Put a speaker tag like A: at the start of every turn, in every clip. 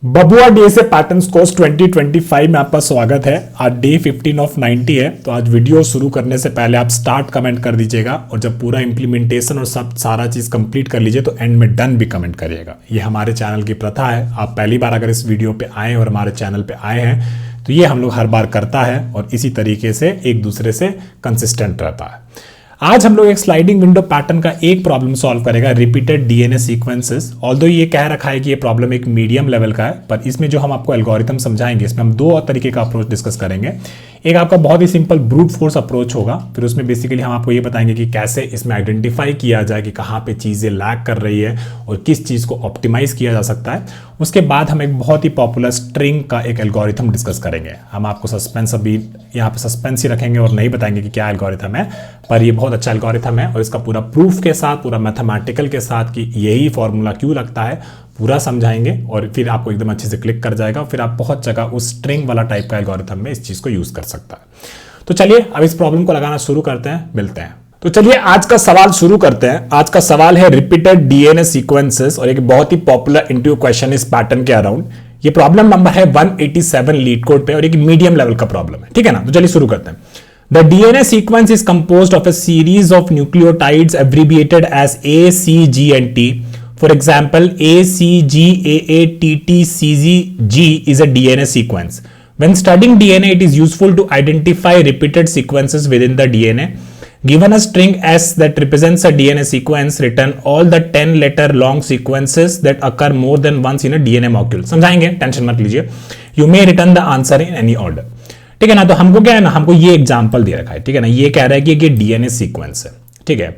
A: बबुआ DSA patterns course 2025 में आपका स्वागत है। आज डे 15 ऑफ 90 है। तो आज वीडियो शुरू करने से पहले आप स्टार्ट कमेंट कर दीजिएगा और जब पूरा इंप्लीमेंटेशन और सब सारा चीज़ कंप्लीट कर लीजिए तो एंड में डन भी कमेंट करिएगा। ये हमारे चैनल की प्रथा है। आप पहली बार अगर इस वीडियो पे आए और हमारे चैनल पे आए हैं तो ये हम लोग हर बार करता है और इसी तरीके से एक दूसरे से कंसिस्टेंट रहता है। आज हम लोग एक स्लाइडिंग विंडो पैटर्न का एक प्रॉब्लम सॉल्व करेगा, रिपीटेड डीएनए सीक्वेंसेस। ऑल्दो ये कह रखा है कि ये प्रॉब्लम एक मीडियम लेवल का है, पर इसमें जो हम आपको एल्गोरिथम समझाएंगे इसमें हम दो और तरीके का अप्रोच डिस्कस करेंगे। एक आपका बहुत ही सिंपल ब्रूट फोर्स अप्रोच होगा, फिर उसमें बेसिकली हम आपको ये बताएंगे कि कैसे इसमें आइडेंटिफाई किया जाए कि कहाँ पे चीज़ें लैग कर रही है और किस चीज़ को ऑप्टिमाइज किया जा सकता है। उसके बाद हम एक बहुत ही पॉपुलर स्ट्रिंग का एक एल्गोरिथम डिस्कस करेंगे। हम आपको सस्पेंस अभी यहाँ पे सस्पेंस ही रखेंगे और नहीं बताएंगे कि क्या एल्गोरिथम है, पर ये बहुत अच्छा एल्गोरिथम है और इसका पूरा प्रूफ के साथ, पूरा मैथमेटिकल के साथ कि यही फॉर्मूला क्यों लगता है पूरा समझाएंगे और फिर आपको एकदम अच्छे से क्लिक कर जाएगा। फिर आप बहुत जगह उस स्ट्रिंग वाला टाइप का एल्गोरिथम में इस चीज़ को यूज़ कर सकता है। तो चलिए अब इस प्रॉब्लम को लगाना शुरू करते हैं, मिलते हैं। तो चलिए आज का सवाल शुरू करते हैं। आज का सवाल है रिपीटेड डीएनए सीक्वेंसेस और एक बहुत ही पॉपुलर इंटरव्यू क्वेश्चन इस पैटर्न के अराउंड। ये प्रॉब्लम नंबर है 187 लीड कोड पे और एक मीडियम लेवल का प्रॉब्लम है, ठीक है ना। तो चलिए शुरू करते हैं। The DNA sequence is composed of a series of nucleotides abbreviated as A, C, G and T. For example, A, C, G, A, A, T, T, C, G is a DNA sequence. When studying DNA, it is useful to identify repeated sequences within the DNA. Given a string S that represents a DNA sequence, return all the 10-letter long sequences that occur more than once in a DNA molecule. समझाएंगे, tension मत लीजिए। You may return the answer in any order. ठीक है ना। तो हमको क्या है ना, हमको ये एग्जाम्पल दे रखा है, ठीक है ना। ये कह रहा है कि ये डीएनए सीक्वेंस है, ठीक है।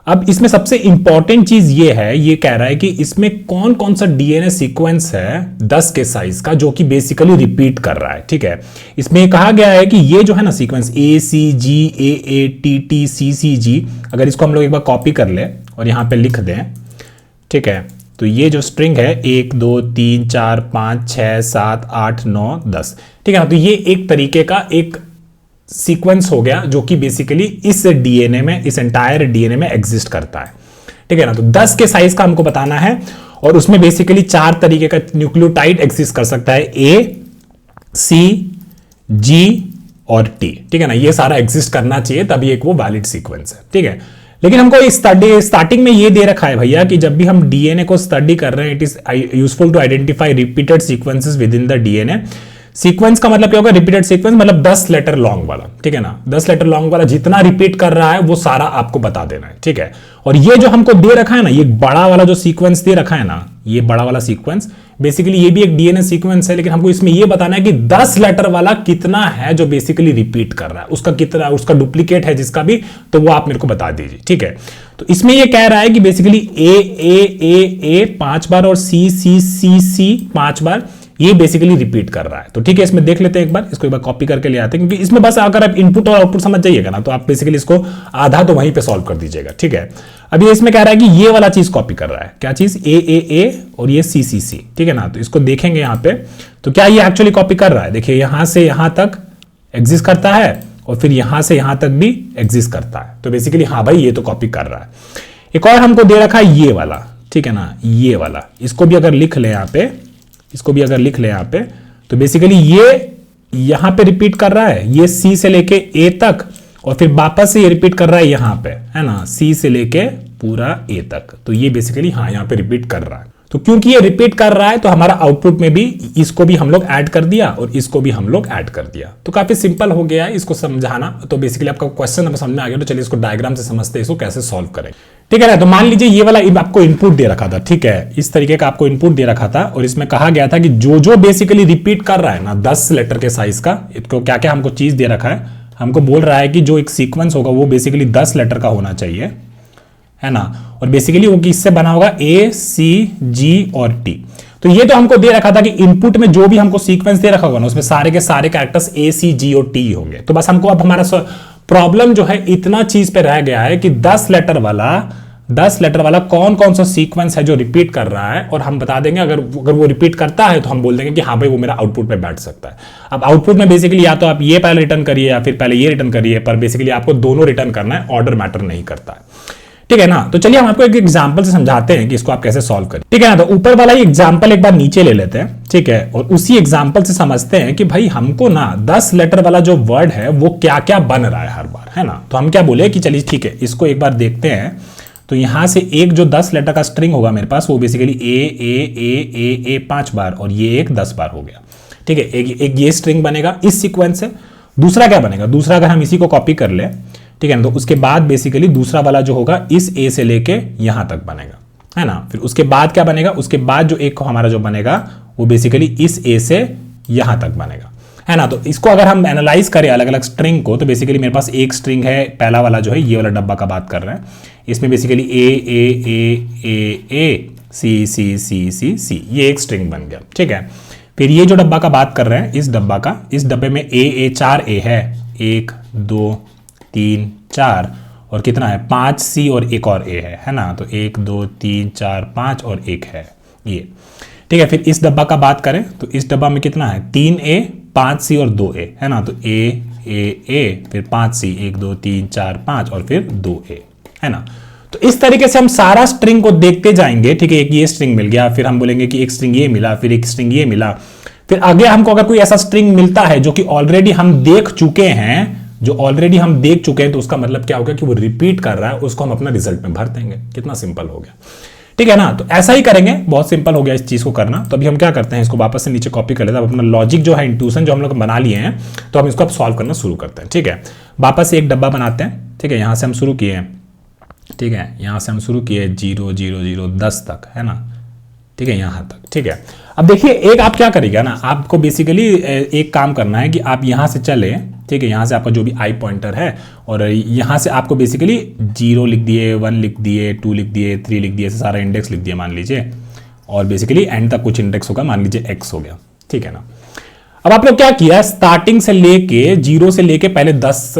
A: अब इसमें सबसे इंपॉर्टेंट चीज ये है, ये कह रहा है कि इसमें कौन कौन सा डीएनए सीक्वेंस है 10 के साइज का जो कि बेसिकली रिपीट कर रहा है, ठीक है। इसमें कहा गया है कि ये जो है ना sequence A C G A A T T C C G, अगर इसको हम लोग एक बार कॉपी कर ले और यहाँ पे लिख दें, ठीक है। तो ये जो स्ट्रिंग है 1 2 3 4 5 6 7 8 9 10, ठीक है ना। तो ये एक तरीके का एक सीक्वेंस हो गया जो कि बेसिकली इस डीएनए में, इस एंटायर डीएनए में एग्जिस्ट करता है, ठीक है ना। तो 10 के साइज का हमको बताना है और उसमें बेसिकली 4 तरीके का न्यूक्लियोटाइड एग्जिस्ट कर सकता है, ए सी जी और टी, ठीक है ना। ये सारा एग्जिस्ट करना चाहिए तभी एक वो वैलिड सीक्वेंस है, ठीक है। लेकिन हमको इस स्टार्टिंग में ये दे रखा है भैया कि जब भी हम डीएनए को स्टडी कर रहे हैं, it is useful to identify repeated sequences within the DNA. Sequence का मतलब क्या होगा, रिपीटेड सीक्वेंस मतलब 10 लेटर लॉन्ग वाला, ठीक है ना। 10 लेटर लॉन्ग वाला जितना रिपीट कर रहा है वो सारा आपको बता देना है, ठीक है। और ये जो हमको दे रखा है ना, ये बड़ा वाला जो सीक्वेंस दे रखा है ना, ये बड़ा वाला सीक्वेंस बेसिकली ये भी एक डीएनए सीक्वेंस है, लेकिन हमको इसमें ये बताना है कि 10 लेटर वाला कितना है जो बेसिकली रिपीट कर रहा है, उसका कितना, उसका डुप्लीकेट है जिसका भी, तो वो आप मेरे को बता दीजिए, ठीक है। तो इसमें ये कह रहा है कि बेसिकली ए 5 बार और सी सी सी सी 5 बार ये बेसिकली रिपीट कर रहा है। तो ठीक है, इसमें देख लेते हैं एक बार, इसको एक बार कॉपी करके ले आते हैं, क्योंकि इसमें बस अगर आप इनपुट और आउटपुट समझ जाइएगा ना तो आप बेसिकली इसको आधा तो वहीं पे सॉल्व कर दीजिएगा, ठीक है। अभी इसमें कह रहा है कि ये वाला चीज कॉपी कर रहा है, क्या चीज, ए और ये सी सी सी, ठीक है ना। तो इसको देखेंगे यहाँ पे, तो क्या ये एक्चुअली कॉपी कर रहा है, देखिए यहां से यहां तक एग्जिस्ट करता है और फिर यहां से यहां तक भी एग्जिस्ट करता है। तो बेसिकली हाँ भाई ये तो कॉपी कर रहा है। एक और हमको दे रखा है ये वाला, ठीक है ना, ये वाला, इसको भी अगर लिख ले यहाँ पे, इसको भी अगर लिख ले यहाँ पे, तो बेसिकली ये यहां पे रिपीट कर रहा है, ये सी से लेके ए तक और फिर वापस से ये रिपीट कर रहा है यहां पे, है ना, सी से लेके पूरा ए तक। तो ये बेसिकली हाँ यहां पे रिपीट कर रहा है। तो क्योंकि ये रिपीट कर रहा है तो हमारा आउटपुट में भी इसको भी हम लोग ऐड कर दिया और इसको भी हम लोग ऐड कर दिया। तो काफी सिंपल हो गया है इसको समझाना। तो बेसिकली आपका क्वेश्चन समझ में आ गया, तो चलिए इसको डायग्राम से समझते हैं इसको कैसे सॉल्व करें, ठीक है ना। तो मान लीजिए ये वाला आपको इनपुट दे रखा था, ठीक है, इस तरीके का आपको इनपुट दे रखा था और इसमें कहा गया था कि जो जो बेसिकली रिपीट कर रहा है ना 10 लेटर के साइज का, इसको क्या क्या हमको चीज दे रखा है, हमको बोल रहा है कि जो एक सीक्वेंस होगा वो बेसिकली 10 लेटर का होना चाहिए, है ना। और बेसिकली वो किससे बना होगा, ए सी जी और टी। तो ये तो हमको दे रखा था कि इनपुट में जो भी हमको सीक्वेंस दे रखा होगा ना उसमें सारे के सारे कैरेक्टर्स ए सी जी और टी होंगे। तो बस हमको अब हमारा प्रॉब्लम जो है इतना चीज पे रह गया है कि 10 लेटर वाला कौन कौन सा सीक्वेंस है जो रिपीट कर रहा है, और हम बता देंगे अगर वो रिपीट करता है तो हम बोल देंगे कि हाँ भाई वो मेरा आउटपुट में बैठ सकता है। अब आउटपुट में बेसिकली या तो आप ये पहले रिटर्न करिए या फिर पहले ये रिटर्न करिए, पर बेसिकली आपको दोनों रिटर्न करना है, ऑर्डर मैटर नहीं करता है, ठीक है ना। तो चलिए हम आपको एक एग्जांपल से समझाते हैं कि इसको आप कैसे सॉल्व करें, ठीक है ना। तो ऊपर वाला ही एग्जांपल एक बार नीचे ले लेते हैं, ठीक है, और उसी एग्जांपल से समझते हैं कि भाई हमको ना 10 लेटर वाला जो वर्ड है वो क्या क्या बन रहा है हर बार, है ना। तो हम क्या बोले कि चलिए ठीक है, इसको एक बार देखते हैं। तो यहां से एक जो 10 लेटर का स्ट्रिंग होगा मेरे पास, वो बेसिकली ए 5 बार और ये एक 10 बार हो गया, ठीक है। एक ये स्ट्रिंग बनेगा इस सीक्वेंस से। दूसरा क्या बनेगा, दूसरा अगर हम इसी को कॉपी कर ले, ठीक है ना, तो उसके बाद बेसिकली दूसरा वाला जो होगा इस ए से लेके यहां तक बनेगा, है ना। फिर उसके बाद क्या बनेगा, उसके बाद जो एक हमारा जो बनेगा वो बेसिकली इस ए से यहां तक बनेगा, है ना। तो इसको अगर हम एनालाइज करें अलग अलग स्ट्रिंग को, तो बेसिकली मेरे पास एक स्ट्रिंग है, पहला वाला जो है ये वाला डब्बा का बात कर रहे हैं, इसमें बेसिकली ए सी सी सी सी सी, ये एक स्ट्रिंग बन गया, ठीक है। फिर ये जो डब्बा का बात कर रहे हैं, इस डब्बा का, इस डब्बे में ए 4 ए है, 1 2 3 4 और कितना है 5 सी और एक और ए है ना। तो 1 2 3 4 5 और एक है ये, ठीक है। फिर इस डब्बा का बात करें तो इस डब्बा में कितना है 3 ए 5 सी और 2 ए, है ना। तो ए फिर 5 सी 1 2 3 4 5 और फिर 2 ए, है ना। तो इस तरीके से हम सारा स्ट्रिंग को देखते जाएंगे, ठीक है। एक ये स्ट्रिंग मिल गया, फिर हम बोलेंगे कि एक स्ट्रिंग ये मिला, फिर एक स्ट्रिंग ये मिला, फिर आगे हमको अगर कोई ऐसा स्ट्रिंग मिलता है जो कि ऑलरेडी हम देख चुके हैं, तो उसका मतलब क्या होगा कि वो रिपीट कर रहा है, उसको हम अपना रिजल्ट में भर देंगे। कितना सिंपल हो गया, ठीक है ना। तो ऐसा ही करेंगे, बहुत सिंपल हो गया इस चीज को करना। तो अभी हम क्या करते हैं, इसको वापस से नीचे कॉपी कर लेते हैं। अब अपना लॉजिक जो है, इंट्यूशन जो हम लोग बना लिए हैं, तो हम इसको अब सॉल्व करना शुरू करते हैं, ठीक है। वापस से एक डब्बा बनाते हैं, ठीक है। यहां से हम शुरू किए, ठीक है, यहां से हम शुरू किए 0 0 0 10 तक, है ना, ठीक है, यहां तक, ठीक है। अब देखिए एक आप क्या करेगा ना, आपको बेसिकली एक काम करना है कि आप यहां से चले, ठीक है, यहां से आपका जो भी आई पॉइंटर है, और यहां से आपको बेसिकली 0 लिख दिए, 1 लिख दिए, 2 लिख दिए, 3 लिख दिए, सारा इंडेक्स लिख दिया मान लीजिए, और बेसिकली एंड तक कुछ इंडेक्स होगा, मान लीजिए x हो गया, ठीक है ना। अब आप लोग क्या किया, स्टार्टिंग से लेके 0 से लेके पहले 10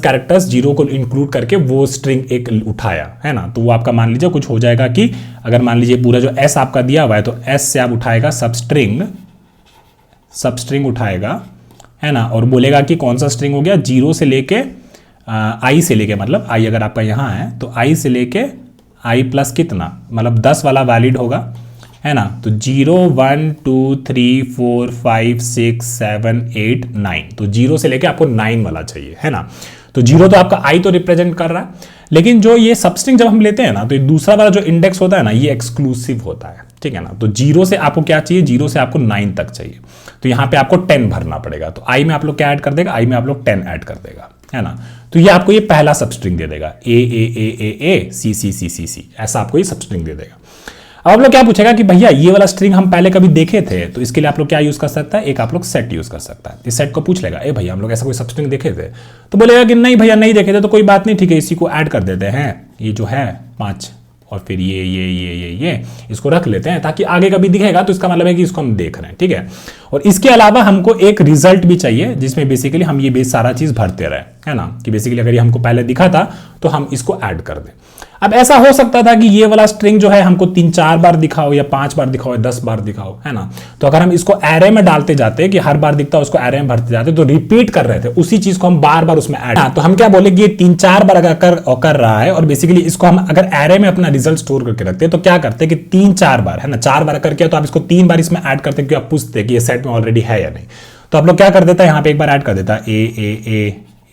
A: कैरेक्टर्स 0 को इंक्लूड करके वो स्ट्रिंग एक उठाया, है ना। तो वो आपका मान लीजिए कुछ हो जाएगा कि अगर मान लीजिए पूरा जो s आपका दिया हुआ है, तो s से आप उठाएगा सबस्ट्रिंग उठाएगा, है ना, और बोलेगा कि कौन सा स्ट्रिंग हो गया, 0 से लेके i से लेके, मतलब i अगर आपका यहां है तो i से लेके i प्लस कितना, मतलब 10 वाला वैलिड होगा, है ना। तो 0 1 2 3 4 5 6 7 8 9, तो 0 से लेके आपको 9 वाला चाहिए, है ना। तो 0 तो आपका i तो रिप्रेजेंट कर रहा है, लेकिन जो ये सबस्ट्रिंग जब हम लेते हैं ना, तो दूसरा वाला जो इंडेक्स होता है ना, ये एक्सक्लूसिव होता है, ठीक है ना। तो 0 से आपको क्या चाहिए, 0 से आपको 9 तक चाहिए, तो यहां पे आपको 10 भरना पड़ेगा। तो i में आप लोग क्या ऐड कर देगा, i में आप लोग 10 ऐड कर देगा, है ना। तो ये आपको ये पहला सबस्ट्रिंग दे देगा, ए सी सी सी सी सी, ऐसा आपको ये सबस्ट्रिंग दे देगा। अब आप लोग क्या पूछेगा कि भैया ये वाला स्ट्रिंग हम पहले कभी देखे थे, तो इसके लिए आप लोग क्या यूज कर सकता है, एक आप लोग सेट यूज कर सकता है। इस सेट को पूछ लेगा, ए भैया हम लोग ऐसा कोई सबस्ट्रिंग देखे थे, तो बोलेगा कि नहीं भैया नहीं देखे थे, तो कोई बात नहीं, ठीक है, इसी को ऐड कर देते हैं, ये जो है 5 और फिर ये इसको रख लेते हैं, ताकि आगे कभी दिखेगा तो इसका मतलब है कि इसको हम देख रहे हैं, ठीक है। और इसके अलावा हमको एक रिजल्ट भी चाहिए, जिसमें बेसिकली हम ये बेस सारा चीज भरते रहे, है ना, कि बेसिकली अगर ये हमको पहले दिखा था तो हम इसको ऐड कर दें। अब ऐसा हो सकता था कि ये वाला स्ट्रिंग जो है हमको 3-4 बार दिखाओ या 5 बार दिखाओ या 10 बार दिखाओ, है ना। तो अगर हम इसको एरे में डालते जाते कि हर बार दिखता है उसको एरे में भरते जाते, तो रिपीट कर रहे थे उसी चीज को हम बार बार उसमें ऐड, तो हम क्या बोले कि ये 3-4 बार अगर कर रहा है, और बेसिकली इसको हम अगर एरे में अपना रिजल्ट स्टोर करके रखते तो क्या करते कि 3-4 बार, है ना, 4 बार करके तो आप इसको 3 बार इसमें ऐड करते, क्योंकि आप पूछते कि ये सेट में ऑलरेडी है या नहीं। तो आप लोग क्या कर देता है, यहाँ पे एक बार ऐड कर देता है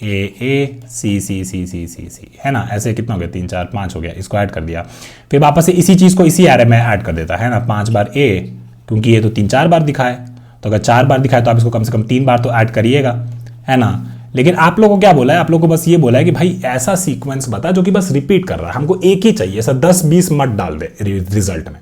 A: ए सी सी सी सी सी सी, है ना। ऐसे कितना हो गया, 3 4 5 हो गया, इसको ऐड कर दिया। फिर वापस से इसी चीज को इसी एरे में ऐड कर देता है ना, 5 बार ए, क्योंकि ये तो 3-4 बार दिखाए, तो अगर 4 बार दिखाए तो आप इसको कम से कम 3 बार तो ऐड करिएगा, है ना। लेकिन आप लोगों को क्या बोला है, आप लोगों को बस ये बोला है कि भाई ऐसा सीक्वेंस बता जो कि बस रिपीट कर रहा है, हमको एक ही चाहिए, ऐसा 10-20 मत डाल दे रिजल्ट में।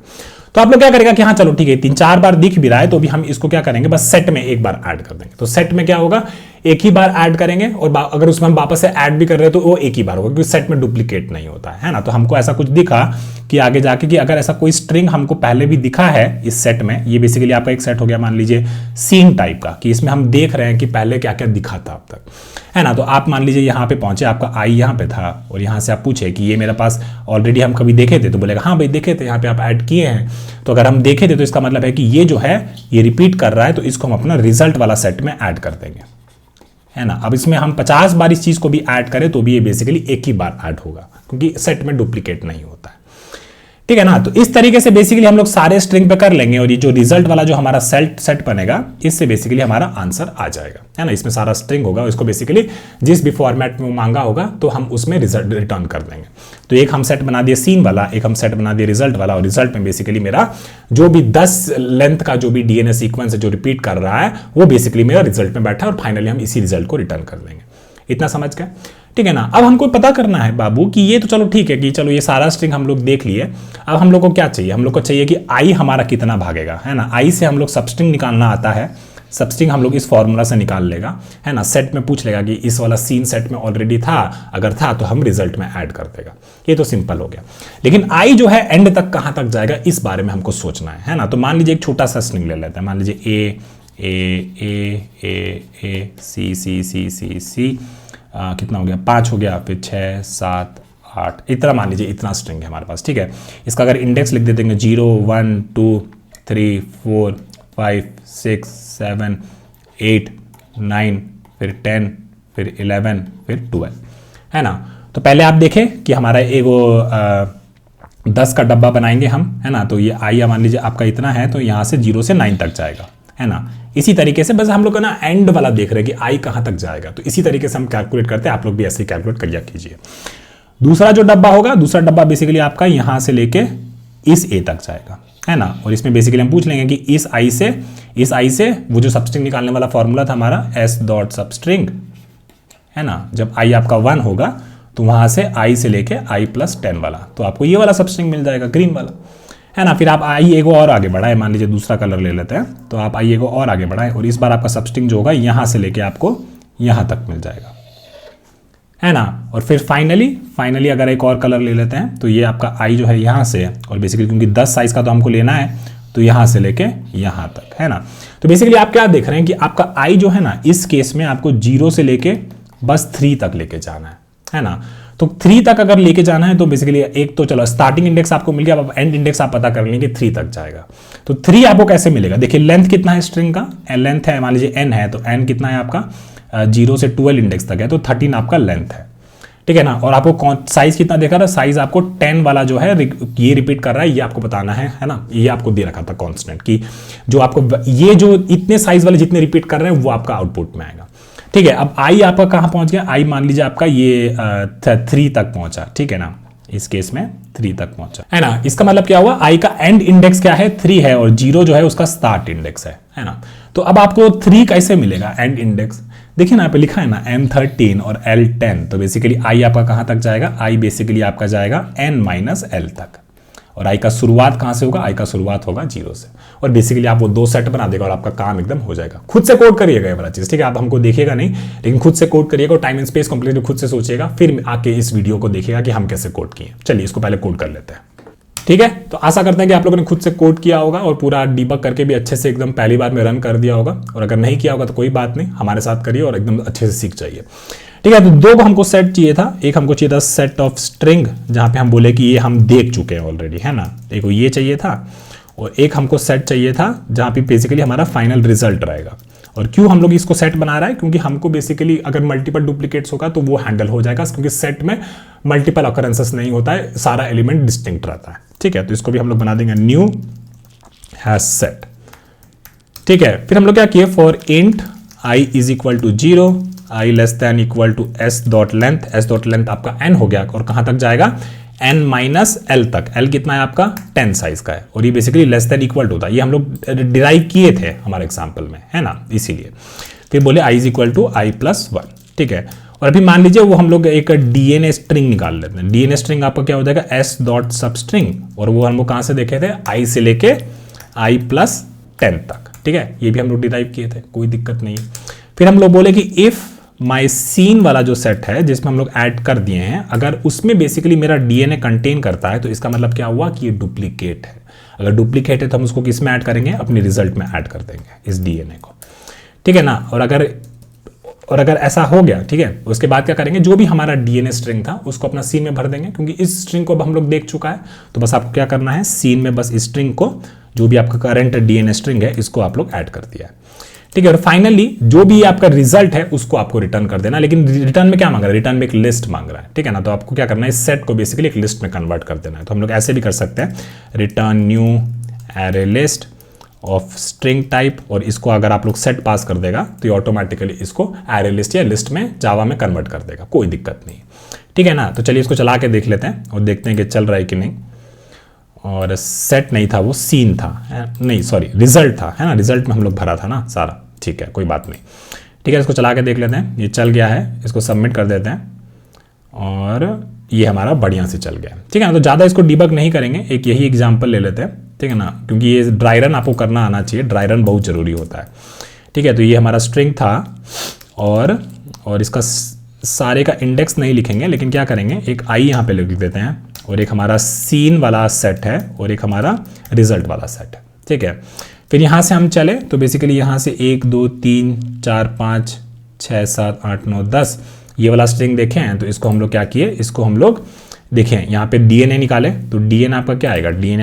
A: तो आप लोग क्या करेगा कि हाँ चलो ठीक है, 3-4 बार दिख भी रहा है, तो भी हम इसको क्या करेंगे, बस सेट में एक बार ऐड कर देंगे। तो सेट में क्या होगा, एक ही बार ऐड करेंगे, और अगर उसमें हम वापस से ऐड भी कर रहे हैं तो वो एक ही बार होगा, क्योंकि सेट में डुप्लीकेट नहीं होता है ना। तो हमको ऐसा कुछ दिखा कि आगे जाके कि अगर ऐसा कोई स्ट्रिंग हमको पहले भी दिखा है इस सेट में, ये बेसिकली आपका एक सेट हो गया मान लीजिए सीन टाइप का, कि इसमें हम देख रहे हैं कि पहले क्या क्या दिखा था अब तक, है ना। तो आप मान लीजिए यहाँ पे पहुंचे, आपका आई यहाँ पे था, और यहाँ से आप पूछे कि ये मेरे पास ऑलरेडी हम कभी देखे थे, तो बोलेगा हाँ भाई देखे थे, यहाँ पे आप ऐड किए हैं। तो अगर हम देखे थे तो इसका मतलब है कि ये जो है ये रिपीट कर रहा है, तो इसको हम अपना रिजल्ट वाला सेट में ऐड कर देंगे, है ना। अब इसमें हम 50 बार इस चीज को भी ऐड करें तो भी ये बेसिकली एक ही बार ऐड होगा, क्योंकि सेट में डुप्लीकेट नहीं होता है, ठीक है ना। तो इस तरीके से बेसिकली हम लोग सारे स्ट्रिंग पे कर लेंगे और ये जो रिजल्ट वाला जो हमारा सेट बनेगा, इससे बेसिकली हमारा आंसर आ जाएगा, है ना। इसमें सारा स्ट्रिंग होगा, इसको बेसिकली जिस भी फॉर्मेट में मांगा होगा तो हम उसमें रिजल्ट रिटर्न कर देंगे। तो एक हम सेट बना दिए सीन वाला, एक हम सेट बना दिए रिजल्ट वाला, और रिजल्ट में बेसिकली मेरा जो भी 10 लेंथ का जो भी डीएनए सीक्वेंस है जो रिपीट कर रहा है वो बेसिकली मेरा रिजल्ट में बैठा है, और फाइनली हम इसी रिजल्ट को रिटर्न कर देंगे। इतना समझ गए, ठीक है ना। अब हमको पता करना है बाबू कि ये तो चलो ठीक है कि चलो ये सारा स्ट्रिंग हम लोग देख लिए। अब हम लोग को क्या चाहिए, हम लोग को चाहिए कि आई हमारा कितना भागेगा, है ना। आई से हम लोग सबस्ट्रिंग निकालना आता है, सबस्ट्रिंग हम लोग इस फॉर्मूला से निकाल लेगा, है ना। सेट में पूछ लेगा कि इस वाला सीन सेट में ऑलरेडी था, अगर था तो हम रिजल्ट में ऐड कर देगा। ये तो सिंपल हो गया, लेकिन आई जो है एंड तक कहां तक जाएगा इस बारे में हमको सोचना है ना। तो मान लीजिए एक छोटा सा स्ट्रिंग ले लेते हैं, मान लीजिए ए ए ए ए ए सी सी सी सी सी कितना हो गया, 5 हो गया, फिर 6 7 8, इतना मान लीजिए इतना स्ट्रिंग है हमारे पास, ठीक है। इसका अगर इंडेक्स लिख देते हैं 0 1 2 3 4 5 6 7 8 9, फिर 10, फिर 11, फिर 12, है ना। तो पहले आप देखें कि हमारा एगो 10 का डब्बा बनाएंगे हम, है ना। तो ये आई मान लीजिए आपका इतना है, तो यहाँ से 0 से 9 तक जाएगा, है ना। इसी तरीके से बस हम लोग ना एंड वाला देख रहे हैं कि आई कहां तक जाएगा, तो इसी तरीके से हम कैलकुलेट करते हैं। आप लोग भी ऐसे ही कैलकुलेट करिए कीजिए। दूसरा जो डब्बा होगा, दूसरा डब्बा बेसिकली आपका यहां से लेके इस ए तक जाएगा, है ना। और इसमें बेसिकली हम पूछ लेंगे कि इस आई से वो जो सबस्ट्रिंग निकालने वाला फॉर्मूला था हमारा एस डॉट सबस्ट्रिंग, है ना। जब आई आपका 1 होगा तो वहां से आई से लेके आई प्लस 10 वाला, तो आपको ये वाला सबस्ट्रिंग मिल जाएगा, ग्रीन वाला, है ना। फिर आप आई एगो और आगे बढ़ाए, मान लीजिए दूसरा कलर ले लेते हैं, तो आप आई एगो और आगे बढ़ाए, और इस बार आपका सबस्ट्रिंग जो होगा यहां से लेके आपको यहां तक मिल जाएगा, है ना। और फिर फाइनली अगर एक और कलर ले लेते हैं, तो ये आपका आई जो है यहां से, और बेसिकली क्योंकि 10 साइज का तो हमको लेना है, तो यहां से लेके यहां तक, है ना। तो बेसिकली आप क्या देख रहे हैं कि आपका आई जो है ना, इस केस में आपको 0 से लेके बस 3 तक लेके जाना है ना। तो 3 तक अगर लेके जाना है तो बेसिकली एक तो चलो स्टार्टिंग इंडेक्स आपको मिल गया, अब एंड इंडेक्स आप पता कर लेंगे 3 तक जाएगा। तो 3 आपको कैसे मिलेगा, देखिए लेंथ कितना है स्ट्रिंग का, लेंथ है मान लीजिए n है, तो n कितना है आपका 0 से 12 इंडेक्स तक है, तो 13 आपका लेंथ है, ठीक है ना। और आपको साइज कितना देखा था, साइज आपको 10 वाला जो है ये रिपीट कर रहा है, ये आपको बताना है ना। ये आपको दे रखा था कांस्टेंट की, जो आपको ये जो इतने साइज वाले जितने रिपीट कर रहे हैं वो आपका आउटपुट में आएगा, ठीक है। अब आई आपका कहां पहुंच गया, आई मान लीजिए आपका ये 3 तक पहुंचा, ठीक है ना। इस केस में 3 तक पहुंचा, है ना। इसका मतलब क्या हुआ, आई का एंड इंडेक्स क्या है 3 है, और 0 जो है उसका स्टार्ट इंडेक्स है ना। तो अब आपको 3 कैसे मिलेगा एंड इंडेक्स, देखिए ना यहाँ पे लिखा है ना M13 और L10, तो बेसिकली आई आपका कहां तक जाएगा, आई बेसिकली आपका जाएगा n-l तक, और आई का शुरुआत कहां से होगा, आई का शुरुआत होगा 0 से, और बेसिकली आप वो 2 सेट बना देगा और आपका काम एकदम हो जाएगा। खुद से कोड करिएगा ये वाला चीज, ठीक है। आप हमको देखिएगा नहीं, लेकिन खुद से कोड करिएगा और टाइम एंड स्पेस कंप्लीटली खुद से सोचिएगा, फिर आके इस वीडियो को देखिएगा कि हम कैसे कोड किए। चलिए इसको पहले कोड कर लेते हैं, ठीक है। तो आशा करते हैं कि आप लोगों ने खुद से कोड किया होगा और पूरा डीबग करके भी अच्छे से एकदम पहली बार में रन कर दिया होगा, और अगर नहीं किया होगा तो कोई बात नहीं, हमारे साथ करिए और एकदम अच्छे से सीख जाइए, ठीक है। तो 2 हमको सेट चाहिए था, एक हमको चाहिए था सेट ऑफ स्ट्रिंग, जहां पे हम बोले कि ये हम देख चुके हैं ऑलरेडी, है ना। एक ये चाहिए था, और एक हमको सेट चाहिए था जहां पे बेसिकली हमारा फाइनल रिजल्ट रहेगा। और क्यों हम लोग इसको सेट बना रहा है, क्योंकि हमको बेसिकली अगर मल्टीपल डुप्लीकेट्स होगा तो वो हैंडल हो जाएगा, क्योंकि सेट में मल्टीपल अकरेंसेस नहीं होता है, सारा एलिमेंट डिस्टिंक्ट रहता है, ठीक है। तो इसको भी हम लोग बना देंगे न्यू हैश सेट, ठीक है। फिर हम लोग क्या किए, for int I is equal to 0, i less than equal to s dot length आपका n हो गया, और कहां तक जाएगा n माइनस एल तक, l कितना है आपका 10 साइज का है, और ये basically less than equal to था, ये हम लोग डिराइव किए थे हमारे एग्जांपल में, है ना, इसीलिए। फिर बोले i is equal to I plus 1, ठीक है। और अभी मान लीजिए वो हम लोग एक डीएनए स्ट्रिंग निकाल लेते हैं। डीएनए स्ट्रिंग आपका क्या हो जाएगा एस डॉट सब स्ट्रिंग, और वो हम लोग कहां से देखे थे, आई से लेके आई प्लस 10 तक, ठीक है। ये भी हम लोग डिराइव किए थे, कोई दिक्कत नहीं है। फिर हम लोग बोले कि इफ माई सीन वाला जो सेट है जिसमें हम लोग ऐड कर दिए हैं, अगर उसमें बेसिकली मेरा डीएनए कंटेन करता है, तो इसका मतलब क्या हुआ कि ये डुप्लीकेट है। अगर डुप्लीकेट है तो हम उसको किस में ऐड करेंगे, अपने रिजल्ट में ऐड कर देंगे इस डीएनए को, ठीक है ना। और अगर ऐसा हो गया, ठीक है, उसके बाद क्या करेंगे, जो भी हमारा डीएनए स्ट्रिंग था उसको अपना सीन में भर देंगे, क्योंकि इस स्ट्रिंग को अब हम लोग देख चुका है। तो बस आपको क्या करना है, सीन में बस स्ट्रिंग को, जो भी आपका करंट डीएनए स्ट्रिंग है, इसको आप लोग ऐड कर दिया है, ठीक है। और फाइनली जो भी आपका रिजल्ट है उसको आपको रिटर्न कर देना, लेकिन रिटर्न में क्या मांग रहा है, रिटर्न में एक लिस्ट मांग रहा है, ठीक है ना। तो आपको क्या करना है, इस सेट को बेसिकली एक लिस्ट में कन्वर्ट कर देना है। तो हम लोग ऐसे भी कर सकते हैं, return new array list of string type, और इसको अगर आप लोग सेट पास कर देगा तो ये ऑटोमेटिकली इसको एरे लिस्ट या लिस्ट में जावा में कन्वर्ट कर देगा, कोई दिक्कत नहीं, ठीक है ना। तो चलिए इसको चला के देख लेते हैं और देखते हैं कि चल रहा है कि नहीं। और सेट नहीं था, वो सीन था, नहीं सॉरी रिजल्ट था, है ना। रिजल्ट में हम लोग भरा था ना सारा, ठीक है, कोई बात नहीं, ठीक है। इसको चला के देख लेते हैं, ये चल गया है, इसको सबमिट कर देते हैं और ये हमारा बढ़िया से चल गया, ठीक है ना। तो ज़्यादा इसको डिबग नहीं करेंगे, एक यही एग्जाम्पल ले लेते हैं, ठीक है ना, क्योंकि ये ड्राई रन आपको करना आना चाहिए, ड्राई रन बहुत ज़रूरी होता है, ठीक है। तो ये हमारा स्ट्रिंग था और इसका सारे का इंडेक्स नहीं लिखेंगे, लेकिन क्या करेंगे, एक आई यहाँ पे लिख देते हैं, और एक हमारा सीन वाला सेट है और एक हमारा रिजल्ट वाला सेट है, ठीक है। फिर यहाँ से हम चले तो बेसिकली यहाँ से 1 2 3 4 5 6 7 8 9 10 ये वाला स्ट्रिंग देखें हैं। तो इसको हम लोग क्या किए, इसको हम लोग देखें यहाँ पे डीएनए निकाले, तो डीएनए आपका क्या आएगा, डीएनए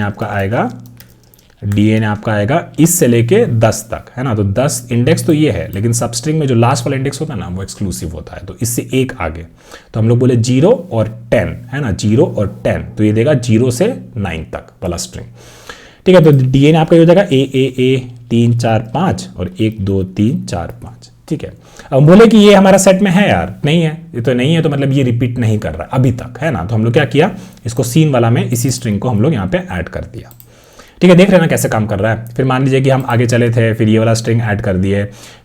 A: आपका आएगा इस से लेके 10 तक, है ना। तो 10 इंडेक्स तो ये है, लेकिन सब स्ट्रिंग में जो लास्ट वाला इंडेक्स होता है ना वो एक्सक्लूसिव होता है, तो इससे एक आगे। तो हम लोग बोले 0 और 10, है ना, 0 और 10, तो ये देगा 0 से 9 तक वाला स्ट्रिंग, ठीक है। तो डीएनए आपका हो जाएगा ए 3 4 5 और 1 2 3 4 5, ठीक है। अब बोले कि ये हमारा सेट में है यार, नहीं है, ये तो नहीं है, तो मतलब ये रिपीट नहीं कर रहा अभी तक, है ना। तो हम लोग क्या किया, इसको सीन वाला में इसी स्ट्रिंग को हम लोग यहाँ पे ऐड कर दिया, ठीक है। देख रहे हैं ना कैसे काम कर रहा है। फिर मान लीजिए कि हम आगे चले थे, फिर ये वाला स्ट्रिंग ऐड कर दिए,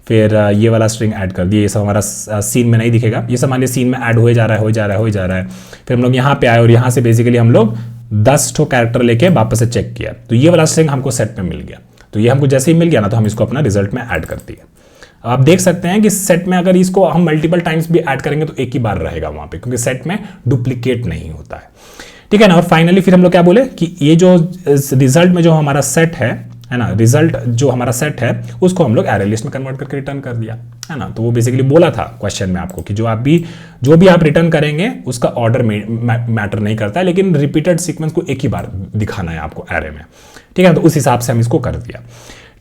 A: फिर ये वाला स्ट्रिंग ऐड कर दिए, ये सब हमारा सीन में नहीं दिखेगा, ये सब मान लीजिए सीन में ऐड हो जा रहा है। फिर हम लोग यहाँ पे आए और यहाँ से बेसिकली हम लोग 10 ठो कैरेक्टर लेके वापस से चेक किया, तो ये वाला स्ट्रिंग हमको सेट में मिल गया। तो ये हमको जैसे ही मिल गया ना, तो हम इसको अपना रिजल्ट में ऐड कर दिए। आप देख सकते हैं कि सेट में अगर इसको हम मल्टीपल टाइम्स भी ऐड करेंगे तो एक ही बार रहेगा वहां पे, क्योंकि सेट में डुप्लीकेट नहीं होता है, ठीक है ना। और फाइनली फिर हम लोग क्या बोले कि ये जो रिजल्ट में जो हमारा सेट है ना, रिजल्ट जो हमारा सेट है उसको हम लोग एरे लिस्ट में कन्वर्ट करके रिटर्न कर दिया, है ना। तो वो बेसिकली बोला था क्वेश्चन में आपको कि जो भी आप रिटर्न करेंगे उसका ऑर्डर मैटर नहीं करता है, लेकिन रिपीटेड सीक्वेंस को एक ही बार दिखाना है आपको एरे में, ठीक है। तो उस हिसाब से हम इसको कर दिया,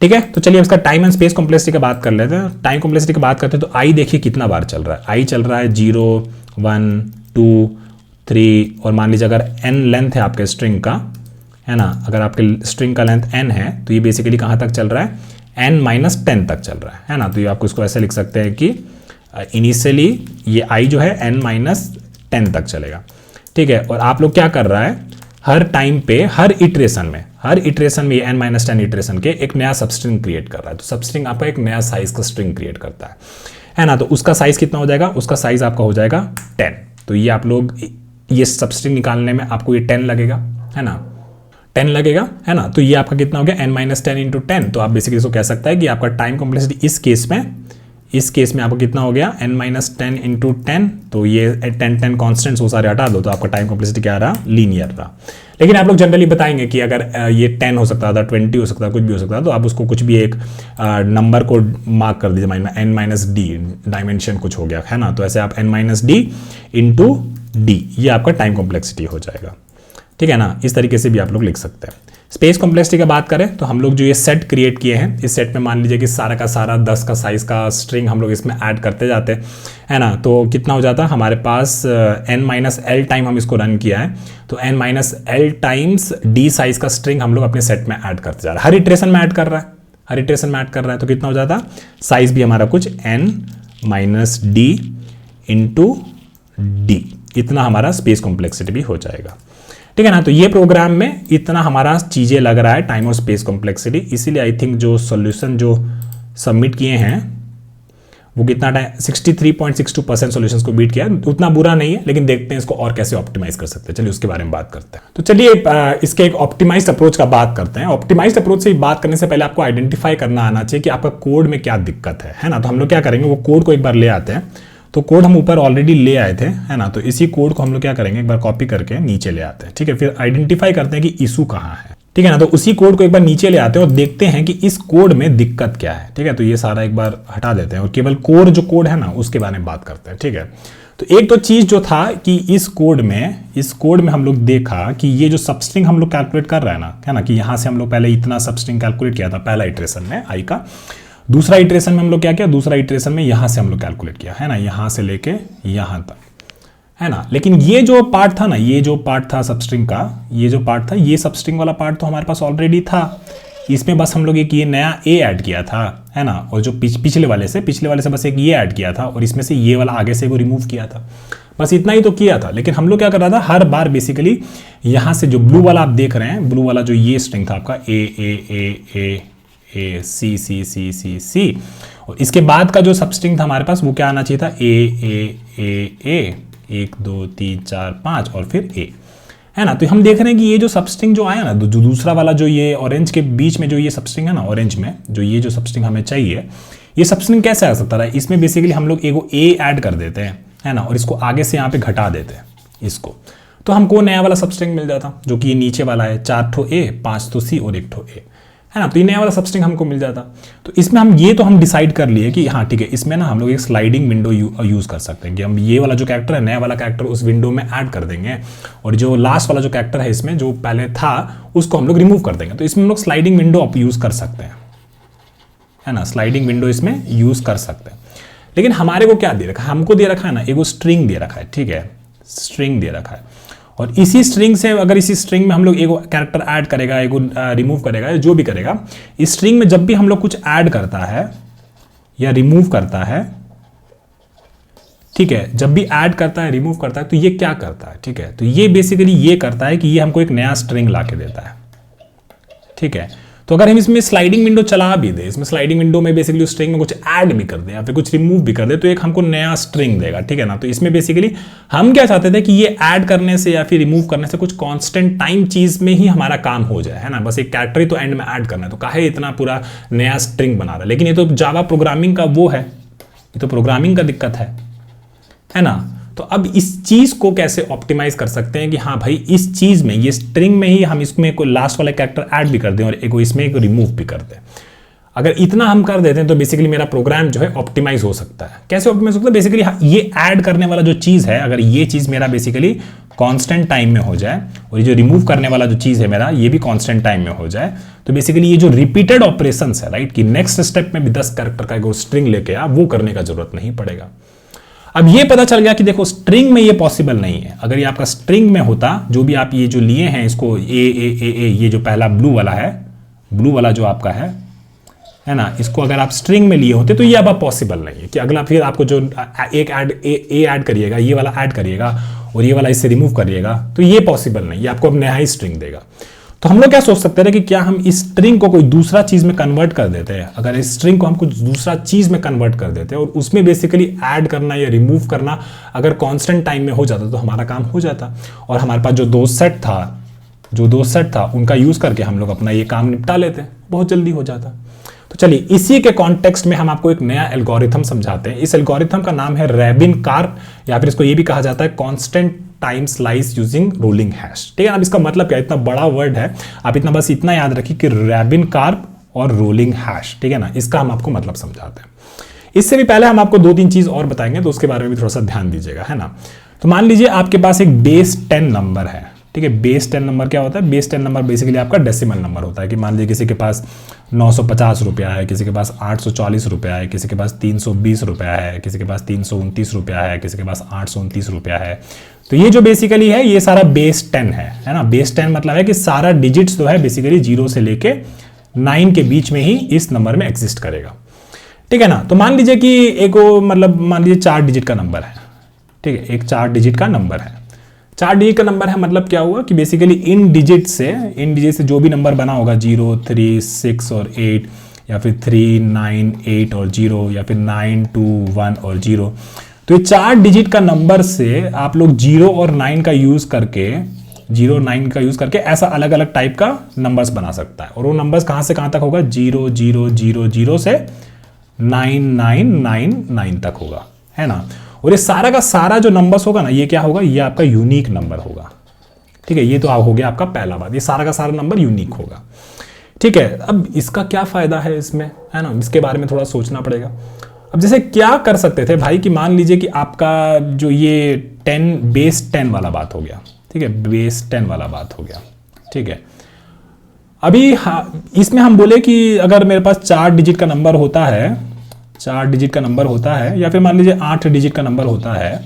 A: ठीक है। तो चलिए इसका टाइम एंड स्पेस कॉम्प्लेक्सिटी की बात कर लेते हैं। टाइम कॉम्प्लेक्सिटी की बात करते हैं तो आई देखिए कितना बार चल रहा है, आई चल रहा है 0 1 2 3, और मान लीजिए अगर n लेंथ है आपके स्ट्रिंग का, है ना, अगर आपके स्ट्रिंग का लेंथ n है तो ये बेसिकली कहाँ तक चल रहा है, n-10 तक चल रहा है ना। तो ये आपको इसको ऐसे लिख सकते हैं कि इनिशियली ये i जो है n-10 तक चलेगा, ठीक है। और आप लोग क्या कर रहा है, हर टाइम पे हर इटरेशन में ये n-10 इटरेशन के एक नया सबस्ट्रिंग क्रिएट कर रहा है। तो सबस्ट्रिंग आपका एक नया साइज का स्ट्रिंग क्रिएट करता है ना। तो उसका साइज कितना हो जाएगा, उसका साइज आपका हो जाएगा 10। तो ये आप लोग ये सबस्ट्रिंग निकालने में आपको ये 10 लगेगा, है ना, 10 लगेगा, है ना। तो ये आपका कितना हो गया, n-10 इंटू 10। तो आप बेसिकली इसको कह सकता है कि आपका टाइम कॉम्प्लेक्सिटी इस केस में आपको कितना हो गया, n-10 इंटू 10। तो ये 10 कॉन्स्टेंट्स वो सारे हटा दो, तो आपका टाइम कॉम्प्लेक्सिटी क्या रहा, लीनियर रहा। लेकिन आप लोग जनरली बताएंगे कि अगर ये 10 हो सकता था, 20 हो सकता था, कुछ भी हो सकता था, तो आप उसको कुछ भी एक नंबर को मार्क कर दीजिए, n-d डायमेंशन कुछ हो गया, है ना। तो ऐसे आप n-d इंटू d ये आपका टाइम कॉम्प्लेक्सिटी हो जाएगा, ठीक है ना। इस तरीके से भी आप लोग लिख सकते हैं। स्पेस कॉम्प्लेक्सिटी की बात करें तो हम लोग जो ये सेट क्रिएट किए हैं, इस सेट में मान लीजिए कि सारा का सारा 10 का साइज का स्ट्रिंग हम लोग इसमें ऐड करते जाते हैं, है ना। तो कितना हो जाता है हमारे पास n-l टाइम हम इसको रन किया है, तो n-l टाइम्स d साइज का स्ट्रिंग हम लोग अपने सेट में ऐड करते जा रहे हैं, हर इटरेशन में ऐड कर रहा है, तो कितना हो जाता, साइज भी हमारा कुछ n-d इंटू d, इतना हमारा स्पेस कॉम्प्लेक्सिटी भी हो जाएगा, ठीक है ना। तो ये प्रोग्राम में इतना हमारा चीजें लग रहा है, टाइम और स्पेस कॉम्प्लेक्सिटी। इसीलिए आई थिंक जो सॉल्यूशन जो सबमिट किए हैं वो कितना टाइम 63.62% सॉल्यूशंस को बीट किया, उतना बुरा नहीं है, लेकिन देखते हैं इसको और कैसे ऑप्टिमाइज कर सकते हैं। चलिए उसके बारे में बात करते हैं। तो चलिए इसके एक ऑप्टिमाइज्ड अप्रोच का बात करते हैं। ऑप्टिमाइज्ड अप्रोच से बात करने से पहले आपको आइडेंटिफाई करना आना चाहिए कि आपका कोड में क्या दिक्कत है ना। तो हम लोग क्या करेंगे, वो कोड को एक बार ले आते हैं। तो कोड हम ऊपर ऑलरेडी ले आए थे, है ना। तो इसी कोड को हम लोग क्या करेंगे, एक बार कॉपी करके नीचे ले आते हैं, ठीक है। फिर आइडेंटिफाई करते हैं कि इशू कहाँ है, ठीक है ना। तो उसी कोड को एक बार नीचे ले आते हैं और देखते हैं कि इस कोड में दिक्कत क्या है, ठीक है। तो ये सारा एक बार हटा देते हैं और केवल कोर जो कोड है ना उसके बारे में बात करते हैं, ठीक है। तो एक तो चीज जो था कि इस कोड में हम लोग देखा कि ये जो सबस्ट्रिंग हम लोग कैलकुलेट कर रहे हैं ना, है ना, कि यहाँ से हम लोग पहले इतना सबस्ट्रिंग कैलकुलेट किया था पहला इटरेशन में आई का। दूसरा इटरेशन में हम लोग क्या किया, दूसरा इटरेशन में यहां से हम लोग कैलकुलेट किया है ना, यहां से लेके यहां तक है ना। लेकिन ये जो पार्ट था ना, ये जो पार्ट था सबस्ट्रिंग का, ये जो पार्ट था, ये सबस्ट्रिंग वाला पार्ट तो हमारे पास ऑलरेडी था। इसमें बस हम लोग एक ये नया ए ऐड किया था है ना, और जो पिछले वाले से बस एक ये ऐड किया था, और इसमें से ये वाला आगे से वो रिमूव किया था। बस इतना ही तो किया था। लेकिन हम लोग क्या कर रहा था, हर बार बेसिकली यहां से जो ब्लू वाला आप देख रहे हैं, ब्लू वाला जो ये स्ट्रिंग था आपका ए ए ए ए ए सी सी सी सी सी, और इसके बाद का जो सबस्ट्रिंग था हमारे पास वो क्या आना चाहिए था, ए ए ए ए, 1 2 3 4 5 और फिर ए है ना। तो हम देख रहे हैं कि ये जो सबस्ट्रिंग जो आया ना, जो दूसरा वाला जो ये ऑरेंज के बीच में जो ये सबस्ट्रिंग है ना, ऑरेंज में जो ये जो सबस्ट्रिंग हमें चाहिए, ये सबस्ट्रिंग कैसे आ सकता है, इसमें बेसिकली हम लोग एगो ए ऐड कर देते हैं है ना, और इसको आगे से यहाँ पे घटा देते हैं इसको, तो हमको नया वाला सबस्ट्रिंग मिल जाता, जो कि ये नीचे वाला है, 4 ठो ए 5 ठो सी और 1 ठो ए है ना। तो ये नया वाला सबस्ट्रिंग हमको मिल जाता। तो इसमें हम ये तो हम डिसाइड कर लिए कि हाँ ठीक है, इसमें ना हम लोग एक स्लाइडिंग विंडो यूज कर सकते हैं कि हम ये वाला जो कैरेक्टर है, नया वाला कैरेक्टर उस विंडो में ऐड कर देंगे, और जो लास्ट वाला जो कैरेक्टर है इसमें जो पहले था उसको हम लोग रिमूव कर देंगे। तो इसमें हम लोग स्लाइडिंग विंडो यूज कर सकते हैं है ना, स्लाइडिंग विंडो इसमें यूज कर सकते हैं। लेकिन हमारे को क्या दे रखा है, हमको दे रखा है ना एगो स्ट्रिंग दे रखा है, ठीक है, स्ट्रिंग दे रखा है, और इसी स्ट्रिंग से अगर इसी स्ट्रिंग में हम लोग एगो कैरेक्टर ऐड करेगा, एगो रिमूव करेगा, जो भी करेगा, इस स्ट्रिंग में जब भी हम लोग कुछ ऐड करता है या रिमूव करता है, ठीक है, जब भी ऐड करता है रिमूव करता है, तो ये क्या करता है, ठीक है, तो ये बेसिकली ये करता है कि ये हमको एक नया स्ट्रिंग ला के देता है, ठीक है। तो अगर हम इसमें स्लाइडिंग विंडो चला भी दे, इसमें स्लाइडिंग विंडो में बेसिकली उस स्ट्रिंग में कुछ ऐड भी कर दे या फिर कुछ रिमूव भी कर दे, तो एक हमको नया स्ट्रिंग देगा, ठीक है ना। तो इसमें बेसिकली हम क्या चाहते थे कि ये ऐड करने से या फिर रिमूव करने से कुछ कांस्टेंट टाइम चीज में ही हमारा काम हो जाए, है ना, बस एक कैरेक्टर ही तो एंड में ऐड करना है, तो काहे इतना पूरा नया स्ट्रिंग बना रहा है। लेकिन ये तो जावा प्रोग्रामिंग का वो है, ये तो प्रोग्रामिंग का दिक्कत है ना। तो अब इस चीज को कैसे ऑप्टिमाइज कर सकते हैं कि हाँ भाई इस चीज में, ये स्ट्रिंग में ही हम इसमें कोई लास्ट वाला कैरेक्टर ऐड भी कर दें और एक इसमें एक रिमूव भी कर दें। अगर इतना हम कर देते हैं तो बेसिकली मेरा प्रोग्राम जो है ऑप्टिमाइज हो सकता है। कैसे ऑप्टिमाइज होता है, बेसिकली ये ऐड करने वाला जो चीज है, अगर ये चीज मेरा बेसिकली कांस्टेंट टाइम में हो जाए, और ये जो रिमूव करने वाला जो चीज है मेरा, ये भी कांस्टेंट टाइम में हो जाए, तो बेसिकली ये जो रिपीटेड ऑपरेशंस है, राइट, कि नेक्स्ट स्टेप में भी 10 कैरेक्टर का एक स्ट्रिंग लेके आ, वो करने का जरूरत नहीं पड़ेगा। अब ये पता चल गया कि देखो स्ट्रिंग में ये पॉसिबल नहीं है। अगर ये आपका स्ट्रिंग में होता, जो भी आप ये जो लिए हैं इसको ए, ये जो पहला ब्लू वाला है, ब्लू वाला जो आपका है ना, इसको अगर आप स्ट्रिंग में लिए होते तो ये अब पॉसिबल नहीं है कि अगला फिर आपको जो एक ऐड करिएगा, ये वाला ऐड करिएगा और ये वाला इससे रिमूव करिएगा, तो ये पॉसिबल नहीं, ये आपको अब नया ही स्ट्रिंग देगा। तो हम लोग क्या सोच सकते हैं कि क्या हम इस स्ट्रिंग को कोई दूसरा चीज में कन्वर्ट कर देते हैं। अगर इस स्ट्रिंग को हम कुछ दूसरा चीज में कन्वर्ट कर देते हैं और उसमें बेसिकली ऐड करना या रिमूव करना अगर कांस्टेंट टाइम में हो जाता तो हमारा काम हो जाता, और हमारे पास जो दो सेट था उनका यूज करके हम लोग अपना ये काम निपटा लेते, बहुत जल्दी हो जाता। तो चलिए इसी के कॉन्टेक्स्ट में हम आपको एक नया एल्गोरिथम समझाते हैं। इस एल्गोरिथम का नाम है रैबिन कार्प, या फिर इसको ये भी कहा जाता है constant time slice using rolling hash, ठीक है। अब इसका मतलब क्या, इतना बड़ा वर्ड है, आप बस इतना याद रखिए कि रैबिन कार्प और रोलिंग हैश, ठीक है ना, इसका हम आपको मतलब समझाते हैं। इससे भी पहले हम आपको 2-3 चीज और बताएंगे, तो उसके बारे में भी थोड़ा सा ध्यान दीजिएगा, है ना। तो मान लीजिए आपके पास एक बेस 10 नंबर है, ठीक है। बेस 10 नंबर क्या होता है, बेस 10 नंबर बेसिकली आपका डेसिमल नंबर होता है, कि मान लीजिए किसी के पास 950 रुपया है, किसी के पास 840 रुपया है, किसी के पास 320 रुपया है, किसी के पास 329 रुपया है, किसी के पास 829 रुपया है। तो ये जो बेसिकली है ये सारा बेस 10 है ना। बेस 10 मतलब है कि सारा डिजिट्स जो है बेसिकली 0 से लेके 9 के बीच में ही इस नंबर में एग्जिस्ट करेगा, ठीक है ना। तो मान लीजिए कि एक मतलब मान लीजिए 4 डिजिट का नंबर है, ठीक है, एक 4 डिजिट का नंबर है। 4 डिजिट का नंबर है मतलब क्या हुआ कि बेसिकली इन डिजिट से जो भी नंबर बना होगा 0, 3, 6 और 8, या फिर 3, 9, 8 और 0, या फिर 9, 2, 1 और 0, तो ये 4 डिजिट का नंबर से आप लोग 0 और 9 का यूज करके ऐसा अलग अलग टाइप का नंबर्स बना सकता है। और वो नंबर्स कहां से कहां तक होगा, 0, 0, 0, 0 से 9, 9, 9, 9 तक होगा, है ना। और ये सारा का सारा जो नंबर्स होगा ना, ये क्या होगा, ये आपका यूनिक नंबर होगा, ठीक है। ये तो हो गया आपका पहला बात, ये सारा का सारा नंबर यूनिक होगा, ठीक है। अब इसका क्या फायदा है इसमें, है ना, इसके बारे में थोड़ा सोचना पड़ेगा। अब जैसे क्या कर सकते थे भाई, कि मान लीजिए कि आपका जो ये बेस 10 वाला बात हो गया, ठीक है, बेस 10 वाला बात हो गया, ठीक है। अभी इसमें हम बोले कि अगर मेरे पास 4 डिजिट का नंबर होता है, 4 डिजिट का नंबर होता है, या फिर मान लीजिए 8 डिजिट का नंबर होता है,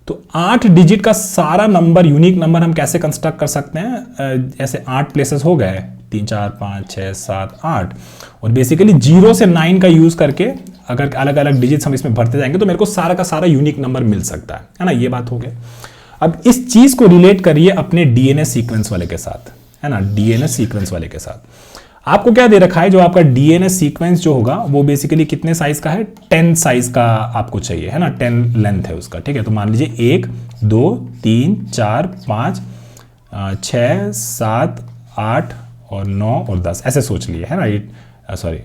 A: तो 8 डिजिट का सारा नंबर, यूनिक नंबर हम कैसे कंस्ट्रक्ट कर सकते हैं? ऐसे 8 प्लेसेस हो गए, 3 4 5 6 7 8, और बेसिकली 0 से 9 का यूज करके अगर अलग अलग डिजिट्स हम इसमें भरते जाएंगे तो मेरे को सारा का सारा यूनिक नंबर मिल सकता है ना। ये बात हो गई। अब इस चीज को रिलेट करिए अपने डीएनए सीक्वेंस वाले के साथ, है ना। डीएनए सीक्वेंस वाले के साथ आपको क्या दे रखा है, जो आपका डीएनए सीक्वेंस जो होगा वो बेसिकली कितने साइज का है? 10 साइज का आपको चाहिए, है ना। 10 लेंथ है उसका, ठीक है। तो मान लीजिए 1 2 3 4 5 6 7 8 और 9 और 10 ऐसे सोच लिए, है ना। सॉरी,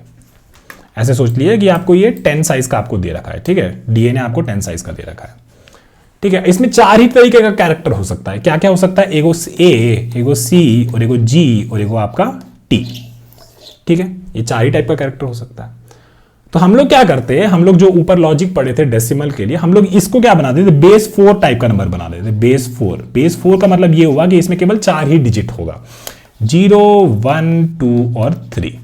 A: ऐसे सोच लिए कि आपको ये 10 साइज का आपको दे रखा है, ठीक है। डीएनए आपको 10 साइज का दे रखा है, ठीक है। इसमें 4 ही तरीके का कैरेक्टर हो सकता है। क्या क्या हो सकता है? एगो ए, एगो सी, और एगो जी, और एगो आपका टी, ठीक है। ये 4 ही टाइप का कैरेक्टर हो सकता है। तो हम लोग क्या करते हैं, हम लोग जो ऊपर लॉजिक पढ़े थे डेसिमल के लिए, हम लोग इसको क्या बना देते? बेस 4 टाइप का नंबर बना देते। बेस 4, बेस 4 का मतलब ये हुआ कि इसमें केवल 4 ही डिजिट होगा, 0 1 2 और 3,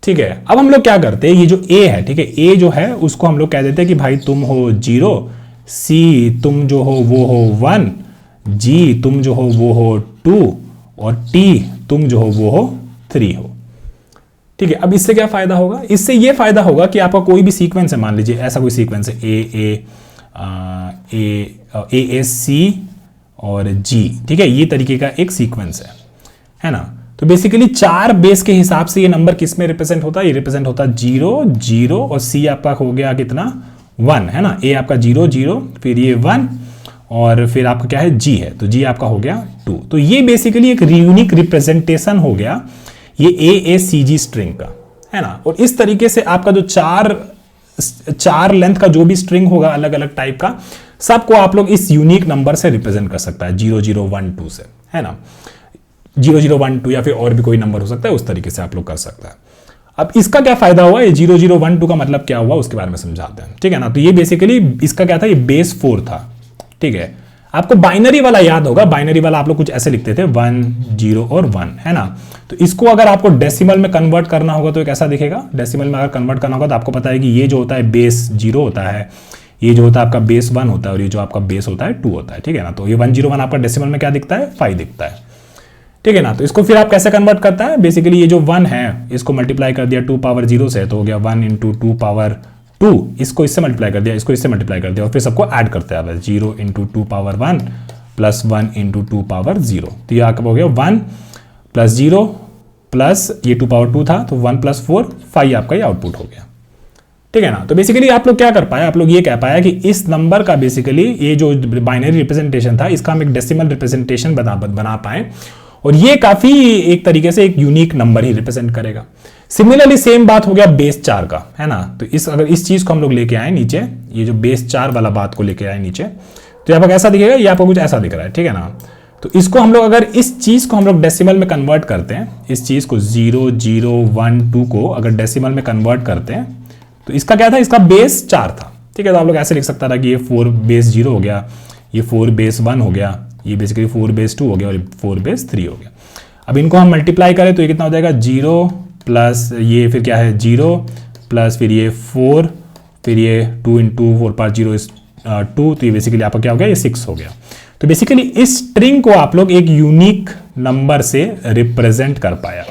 A: ठीक है। अब हम लोग क्या करते हैं, ये जो ए है, ठीक है, ए जो है उसको हम लोग कह देते हैं कि भाई तुम हो 0, सी तुम जो हो वो हो 1, जी तुम जो हो वो हो 2, और टी तुम जो हो वो हो 3 हो, ठीक है। अब इससे क्या फायदा होगा? इससे ये फायदा होगा कि आपका कोई भी सीक्वेंस है, मान लीजिए ऐसा कोई सीक्वेंस है ए सी और जी, ठीक है, ये तरीके का एक सीक्वेंस है ना। तो बेसिकली 4 बेस के हिसाब से ये नंबर किस में रिप्रेजेंट होता है? ये रिप्रेजेंट होता है 0 0, और सी आपका हो गया कितना? 1, है ना। ए आपका 0 0, फिर ये 1, और फिर आपका क्या है? जी है, तो जी आपका हो गया 2। तो ये बेसिकली एक यूनिक रिप्रेजेंटेशन हो गया ये AACG स्ट्रिंग का, है ना। और इस तरीके से आपका जो 4 लेंथ का जो भी स्ट्रिंग होगा अलग अलग टाइप का, सबको आप लोग इस यूनिक नंबर से रिप्रेजेंट कर सकता है, 0 0 1 2 से, है ना। 0 0 1 2 या फिर और भी कोई नंबर हो सकता है, उस तरीके से आप लोग कर सकता है। अब इसका क्या फायदा हुआ? ये 0 0 1 2 का मतलब क्या हुआ उसके बारे में समझाते हैं, ठीक है ना। तो ये बेसिकली इसका क्या था? ये बेस 4 था, ठीक है। आपको बाइनरी वाला याद होगा, बाइनरी वाला आप लोग कुछ ऐसे लिखते थे 1 0 और 1, है ना। तो इसको अगर आपको डेसिमल में कन्वर्ट करना होगा तो कैसा दिखेगा? डेसिमल में अगर कन्वर्ट करना होगा तो आपको पता है कि ये जो होता है बेस 0 होता है, ये जो होता है आपका बेस 1 होता है, और ये जो आपका बेस होता है 2 होता है, ठीक है ना। तो ये 1 0 1 आपका डेसिमल में क्या दिखता है? 5 दिखता है, ठीक है ना। तो इसको फिर आप कैसे कन्वर्ट करता है? बेसिकली ये जो 1 है इसको मल्टीप्लाई कर दिया 2 पावर 0 से, तो हो गया 1 इंटू 2 पावर 2, इसको इससे मल्टीप्लाई कर दिया, इसको इससे मल्टीप्लाई कर दिया, और फिर सबको ऐड करते हैं 0 into 2 power 1 plus 1 into 2 power 0। तो ये आपका हो गया 1 प्लस 0 प्लस ये 2 पावर 2 था, तो 1 प्लस 4 5 आपका ये आउटपुट हो गया, ठीक है ना। तो बेसिकली आप लोग क्या कर पाए? आप लोग ये कह पाया कि इस नंबर का बेसिकली ये जो बाइनरी रिप्रेजेंटेशन था इसका हम एक डेसिमल रिप्रेजेंटेशन बना पाए, और ये काफी एक तरीके से एक यूनिक नंबर ही रिप्रेजेंट करेगा। सिमिलरली सेम बात हो गया बेस 4 का, है ना। तो अगर इस चीज को हम लोग लेके आए नीचे, ये जो बेस 4 वाला बात को लेके आए नीचे, तो यहाँ पर कैसा दिखेगा? ये आपको कुछ ऐसा दिख रहा है, ठीक है ना। तो इसको हम लोग अगर इस चीज को हम लोग डेसिमल में कन्वर्ट करते हैं, इस चीज को 0 0 1 2 को अगर डेसिमल में कन्वर्ट करते हैं, तो इसका क्या था? इसका बेस 4 था, ठीक है। तो आप लोग ऐसे लिख सकता था कि ये 4 बेस 0 हो गया, ये 4 बेस 1 हो गया, ये बेसिकली 4 बेस 2 हो गया, और 4 बेस 3 हो गया। अब इनको हम मल्टीप्लाई करें तो ये कितना हो जाएगा? 0 प्लस ये फिर क्या है? 0 प्लस फिर ये 4, फिर ये 2 इंटू 4 पार 0 इज 2, तो ये बेसिकली आपका क्या हो गया? ये 6 हो गया। तो बेसिकली इस स्ट्रिंग को आप लोग एक यूनिक नंबर से रिप्रेजेंट कर पाया,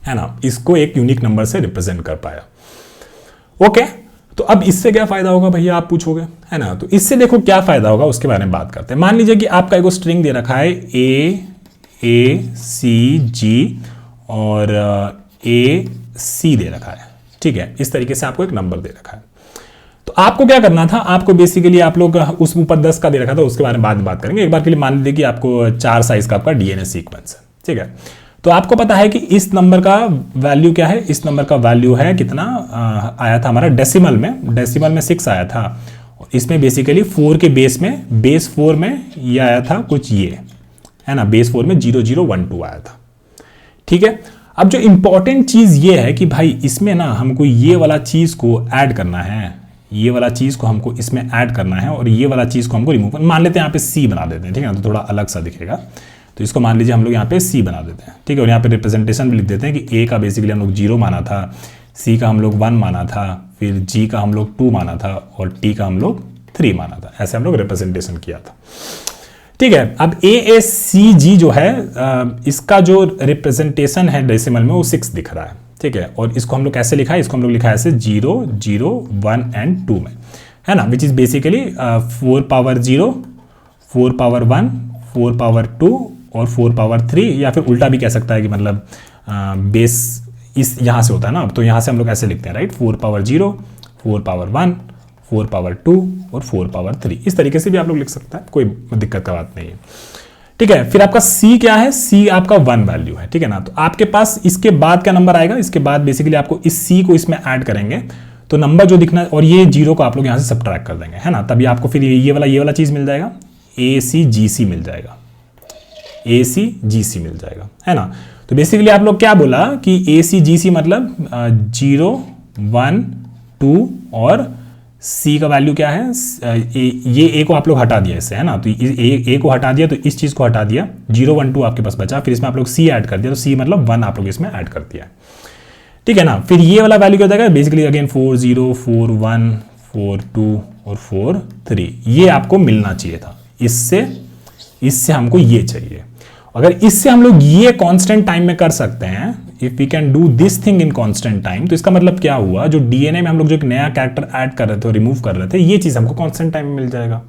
A: है ना। इसको एक यूनिक नंबर से रिप्रेजेंट कर पाया, ओके। तो अब इससे क्या फायदा होगा भैया, आप पूछोगे, है ना। तो इससे देखो क्या फायदा होगा उसके बारे में बात करते हैं। मान लीजिए कि आपका एक स्ट्रिंग दे रखा है AACG और AC दे रखा है, ठीक है। इस तरीके से आपको एक नंबर दे रखा है। तो आपको क्या करना था? आपको बेसिकली आप लोग उस ऊपर 10 का दे रखा था, उसके बारे में बाद में बात करेंगे। एक बार के लिए मान लीजिए कि आपको 4 साइज का आपका डीएनए सीक्वेंस है, ठीक है। तो आपको पता है कि इस नंबर का वैल्यू क्या है? इस नंबर का वैल्यू है कितना आया था हमारा डेसिमल में 6 आया था, और इसमें बेसिकली 4 के बेस में 4 में ये आया था कुछ, ये है ना, बेस 4 में 0 0 1 2 आया था, ठीक है। अब जो इंपॉर्टेंट चीज ये है कि भाई इसमें ना हमको ये वाला चीज को ऐड करना है, ये वाला चीज को हमको इसमें ऐड करना है, और ये वाला चीज को हमको रिमूव, मान लेते हैं यहाँ पे C बना देते हैं, ठीक है ना, तो थोड़ा अलग सा दिखेगा। तो इसको मान लीजिए हम लोग यहाँ पे C बना देते हैं, ठीक है। और यहाँ पे रिप्रेजेंटेशन भी लिख देते हैं कि A का बेसिकली हम लोग 0 माना था, C का हम लोग 1 माना था, फिर G का हम लोग 2 माना था और T का हम लोग 3 माना था। ऐसे हम लोग रिप्रेजेंटेशन किया था, ठीक है। अब AACG जो है इसका जो रिप्रेजेंटेशन है डेसिमल में वो 6 दिख रहा है, ठीक है। और इसको हम लोग कैसे लिखा है, इसको हम लोग लिखा है ऐसे 0, 0, 1 एंड 2 में, है ना, which is basically 4 power 0, 4 power 1, 4 power 2 और 4 पावर 3, या फिर उल्टा भी कह सकता है कि मतलब बेस इस यहाँ से होता है ना, तो यहाँ से हम लोग ऐसे लिखते हैं, राइट। 4 पावर 0, 4 पावर 1, 4 पावर 2 और 4 पावर 3, इस तरीके से भी आप लोग लिख सकते हैं, कोई दिक्कत का बात नहीं है, ठीक है। फिर आपका C क्या है, C आपका 1 वैल्यू है, ठीक है ना। तो आपके पास इसके बाद क्या नंबर आएगा, इसके बाद बेसिकली आपको इस C को इसमें ऐड करेंगे तो नंबर जो दिखना, और ये 0 को आप लोग यहाँ से सब्ट्रैक्ट कर देंगे, है ना, तभी आपको फिर ये वाला चीज़ मिल जाएगा, ACGC मिल जाएगा, ACGC मिल जाएगा, है ना। तो बेसिकली आप लोग क्या बोला कि ACGC मतलब 0, 1, 2 और C का वैल्यू क्या है, ये A को आप लोग हटा दिया इससे, है ना। तो A को हटा दिया तो इस चीज़ को हटा दिया, 0, 1, 2 आपके पास बचा, फिर इसमें आप लोग C ऐड कर दिया, तो C मतलब 1 आप लोग इसमें ऐड कर दिया, ठीक है ना। फिर ये वाला वैल्यू क्या हो जाएगा, बेसिकली अगेन 4, 0, 4, 1, 4, 2 और 4, 3, ये आपको मिलना चाहिए था, इससे हमको ये चाहिए। अगर इससे हम लोग ये कांस्टेंट टाइम में कर सकते हैं, if we can do this thing in constant time, तो इसका मतलब क्या हुआ, जो डीएनए में हम लोग जो एक नया कैरेक्टर ऐड कर रहे थे, रिमूव कर रहे थे, ये चीज हमको कांस्टेंट टाइम में मिल जाएगा,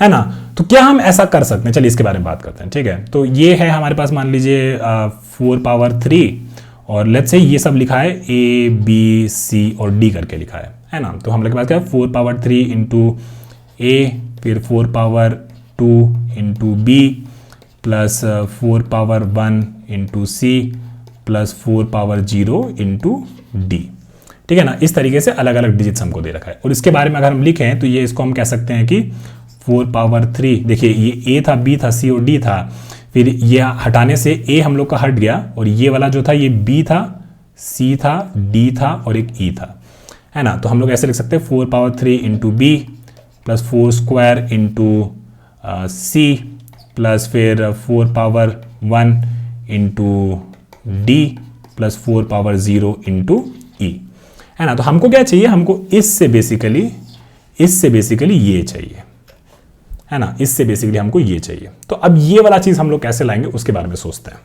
A: है ना। तो क्या हम ऐसा कर सकते हैं, चलिए इसके बारे में बात करते हैं, ठीक है। तो ये है हमारे पास, मान लीजिए 4 पावर 3 और लेट्स से ये सब लिखा है A, B, C और D करके लिखा है ना। तो हम लोग के पास क्या है, 4 पावर 3 इंटू A, फिर 4 power 2 into B plus 4 power 1 into C plus 4 power 0 into D, ठीक है ना। इस तरीके से अलग अलग डिजिट्स हमको दे रखा है। और इसके बारे में अगर हम लिखें तो ये इसको हम कह सकते हैं कि 4 पावर 3, देखिए ये A था, B था, C और D था, फिर ये हटाने से A हम लोग का हट गया और ये वाला जो था ये B था, C था, D था और एक E था, है ना। तो हम लोग ऐसे लिख सकते हैं 4 power 3 into B plus 4 square into C plus फिर 4 power 1 into D plus 4 power 0 into E, है ना। तो हमको क्या चाहिए, हमको इससे बेसिकली ये चाहिए, है ना, इससे बेसिकली हमको ये चाहिए। तो अब ये वाला चीज हम लोग कैसे लाएंगे उसके बारे में सोचते हैं,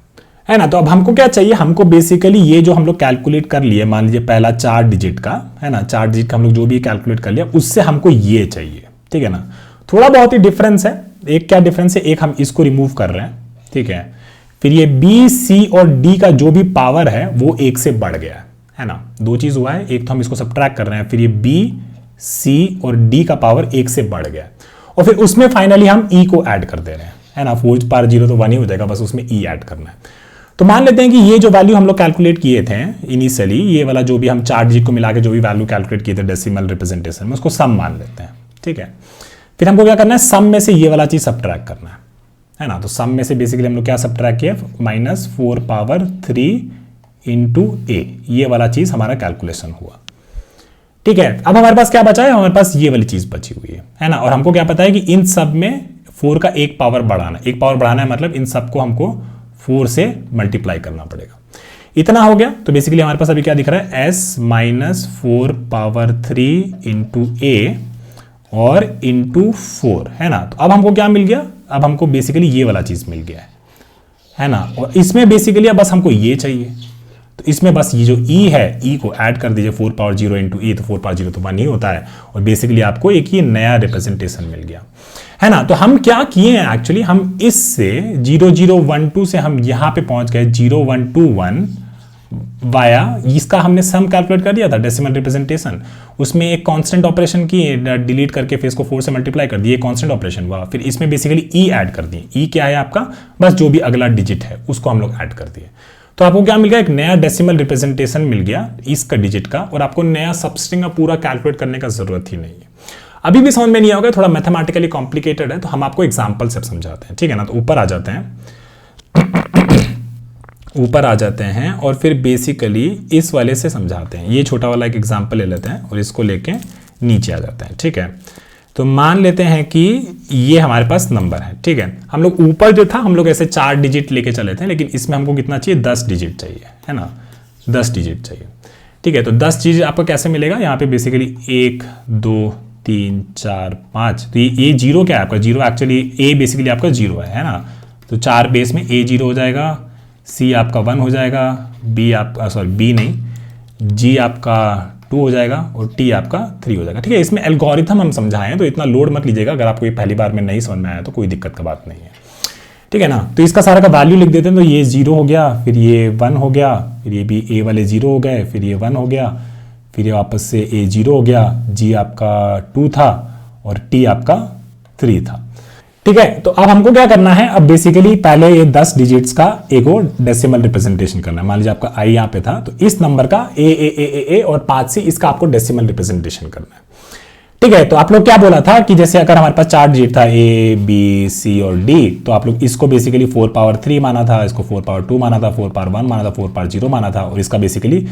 A: है ना। तो अब हमको क्या चाहिए, हमको बेसिकली ये जो हम लोग कैलकुलेट कर लिए, मान लीजिए पहला 4 डिजिट का, है ना, 4 डिजिट का हम लोग जो भी कैलकुलेट कर लिया, उससे हमको ये चाहिए, ठीक है ना। थोड़ा बहुत ही डिफरेंस है, एक क्या डिफरेंस है, एक हम इसको रिमूव कर रहे हैं, ठीक है। फिर ये B, C और D का जो भी पावर है वो 1 से बढ़ गया है ना। दो चीज हुआ है, एक तो हम इसको सब्ट्रैक्ट कर रहे हैं, फिर ये B, C और D का पावर 1 से बढ़ गया और फिर उसमें फाइनली हम E को ऐड कर दे रहे हैं, है ना। 4 पावर 0 तो 1 ही हो जाएगा, बस उसमें E ऐड करना है। तो मान लेते हैं कि ये जो वैल्यू हम लोग कैलकुलेट किए थे इनिशियली, ये वाला जो भी हम 4 डिजिट को मिला के जो भी वैल्यू कैलकुलेट किए थे डेसिमल रिप्रेजेंटेशन में, उसको सम मान लेते हैं, ठीक है। फिर हमको क्या करना है, सम में से ये वाला चीज सब्ट्रैक्ट करना है ना। तो सम में से बेसिकली हम लोग क्या सब्ट्रैक्ट किया, -4 पावर 3 इंटू A, ये वाला चीज हमारा कैलकुलेशन हुआ, ठीक है। अब हमारे पास क्या बचा है, हमारे पास ये वाली चीज बची हुई है ना। और हमको क्या पता है कि इन सब में 4 का एक पावर बढ़ाना है, मतलब इन सबको हमको 4 से मल्टीप्लाई करना पड़ेगा। इतना हो गया, तो बेसिकली हमारे पास अभी क्या दिख रहा है, S -4 पावर 3 इंटू A और इंटू 4, है ना। तो अब हमको क्या मिल गया, अब हमको बेसिकली ये वाला चीज मिल गया है ना। और इसमें बेसिकली अब बस हमको ये चाहिए, तो इसमें बस ये जो E है, E को ऐड कर दीजिए, 4 पावर 0 इंटू E, तो 4 पावर 0 तो 1 ही होता है और बेसिकली आपको एक ये नया रिप्रेजेंटेशन मिल गया, है ना। तो हम क्या किए हैं एक्चुअली, हम इससे 0012 से हम यहां पे पहुंच गए 0121 वाया, इसका हमने सम कैलकुलेट कर दिया था डेसिमल रिप्रेजेंटेशन, उसमें एक कांस्टेंट ऑपरेशन की, डिलीट करके फिर इसको 4 से मल्टीप्लाई कर दिए, कांस्टेंट ऑपरेशन हुआ, फिर इसमें बेसिकली E ऐड कर दिए। E क्या है आपका, बस जो भी अगला डिजिट है उसको हम लोग ऐड कर दिए। तो आपको क्या मिल गया, एक नया डेसिमल रिप्रेजेंटेशन मिल गया इसका डिजिट का, और आपको नया सबस्ट्रिंग का पूरा कैलकुलेट करने का जरूरत ही नहीं है। अभी भी समझ में नहीं आओगे, थोड़ा मैथमेटिकली कॉम्प्लिकेटेड है, तो हम आपको एग्जाम्पल से समझाते हैं, ठीक है ना। तो ऊपर आ जाते हैं और फिर बेसिकली इस वाले से समझाते हैं। ये छोटा वाला एक एग्जाम्पल ले लेते हैं और इसको लेके नीचे आ जाते हैं, ठीक है। तो मान लेते हैं कि ये हमारे पास नंबर है, ठीक है। हम लोग ऊपर जो था हम लोग ऐसे 4 डिजिट लेके चले थे, लेकिन इसमें हमको कितना चाहिए, 10 डिजिट चाहिए, है ना, 10 डिजिट चाहिए, ठीक है। तो 10 डिजिट आपको कैसे मिलेगा, यहाँ पे बेसिकली 1 2 3 4 5, तो ये जीरो क्या है आपका, जीरो एक्चुअली ए बेसिकली आपका जीरो है ना। तो 4 बेस में ए जीरो हो जाएगा, सी आपका 1 हो जाएगा, बी आपका बी नहीं, जी आपका 2 हो जाएगा और टी आपका 3 हो जाएगा, ठीक है। इसमें एल्गोरिथम हम समझाए हैं, तो इतना लोड मत लीजिएगा, अगर आपको ये पहली बार में नहीं समझ में आया तो कोई दिक्कत का बात नहीं है, ठीक है ना। तो इसका सारा का वैल्यू लिख देते हैं, तो ये 0 हो गया, फिर ये 1 हो गया, फिर ये भी ए वाले 0 हो गए, फिर ये 1 हो गया, फिर ये वापस से ए 0 हो गया, जी आपका 2 था और टी आपका 3 था, ठीक है। तो अब हमको क्या करना है, अब बेसिकली पहले ये 10 डिजिट्स का एगो डेसिमल रिप्रेजेंटेशन करना है। मान लीजिए आपका आई यहाँ पे था, तो इस नंबर का ए और 5 से इसका आपको डेसिमल रिप्रेजेंटेशन करना है, ठीक है। तो आप लोग क्या बोला था कि जैसे अगर हमारे पास 4 डिजिट था ए बी सी और डी, तो आप लोग इसको बेसिकली 4 पावर 3 माना था, इसको 4 पावर 2 माना था, 4 पावर 1 माना था, 4 पावर 0 माना था, और इसका बेसिकली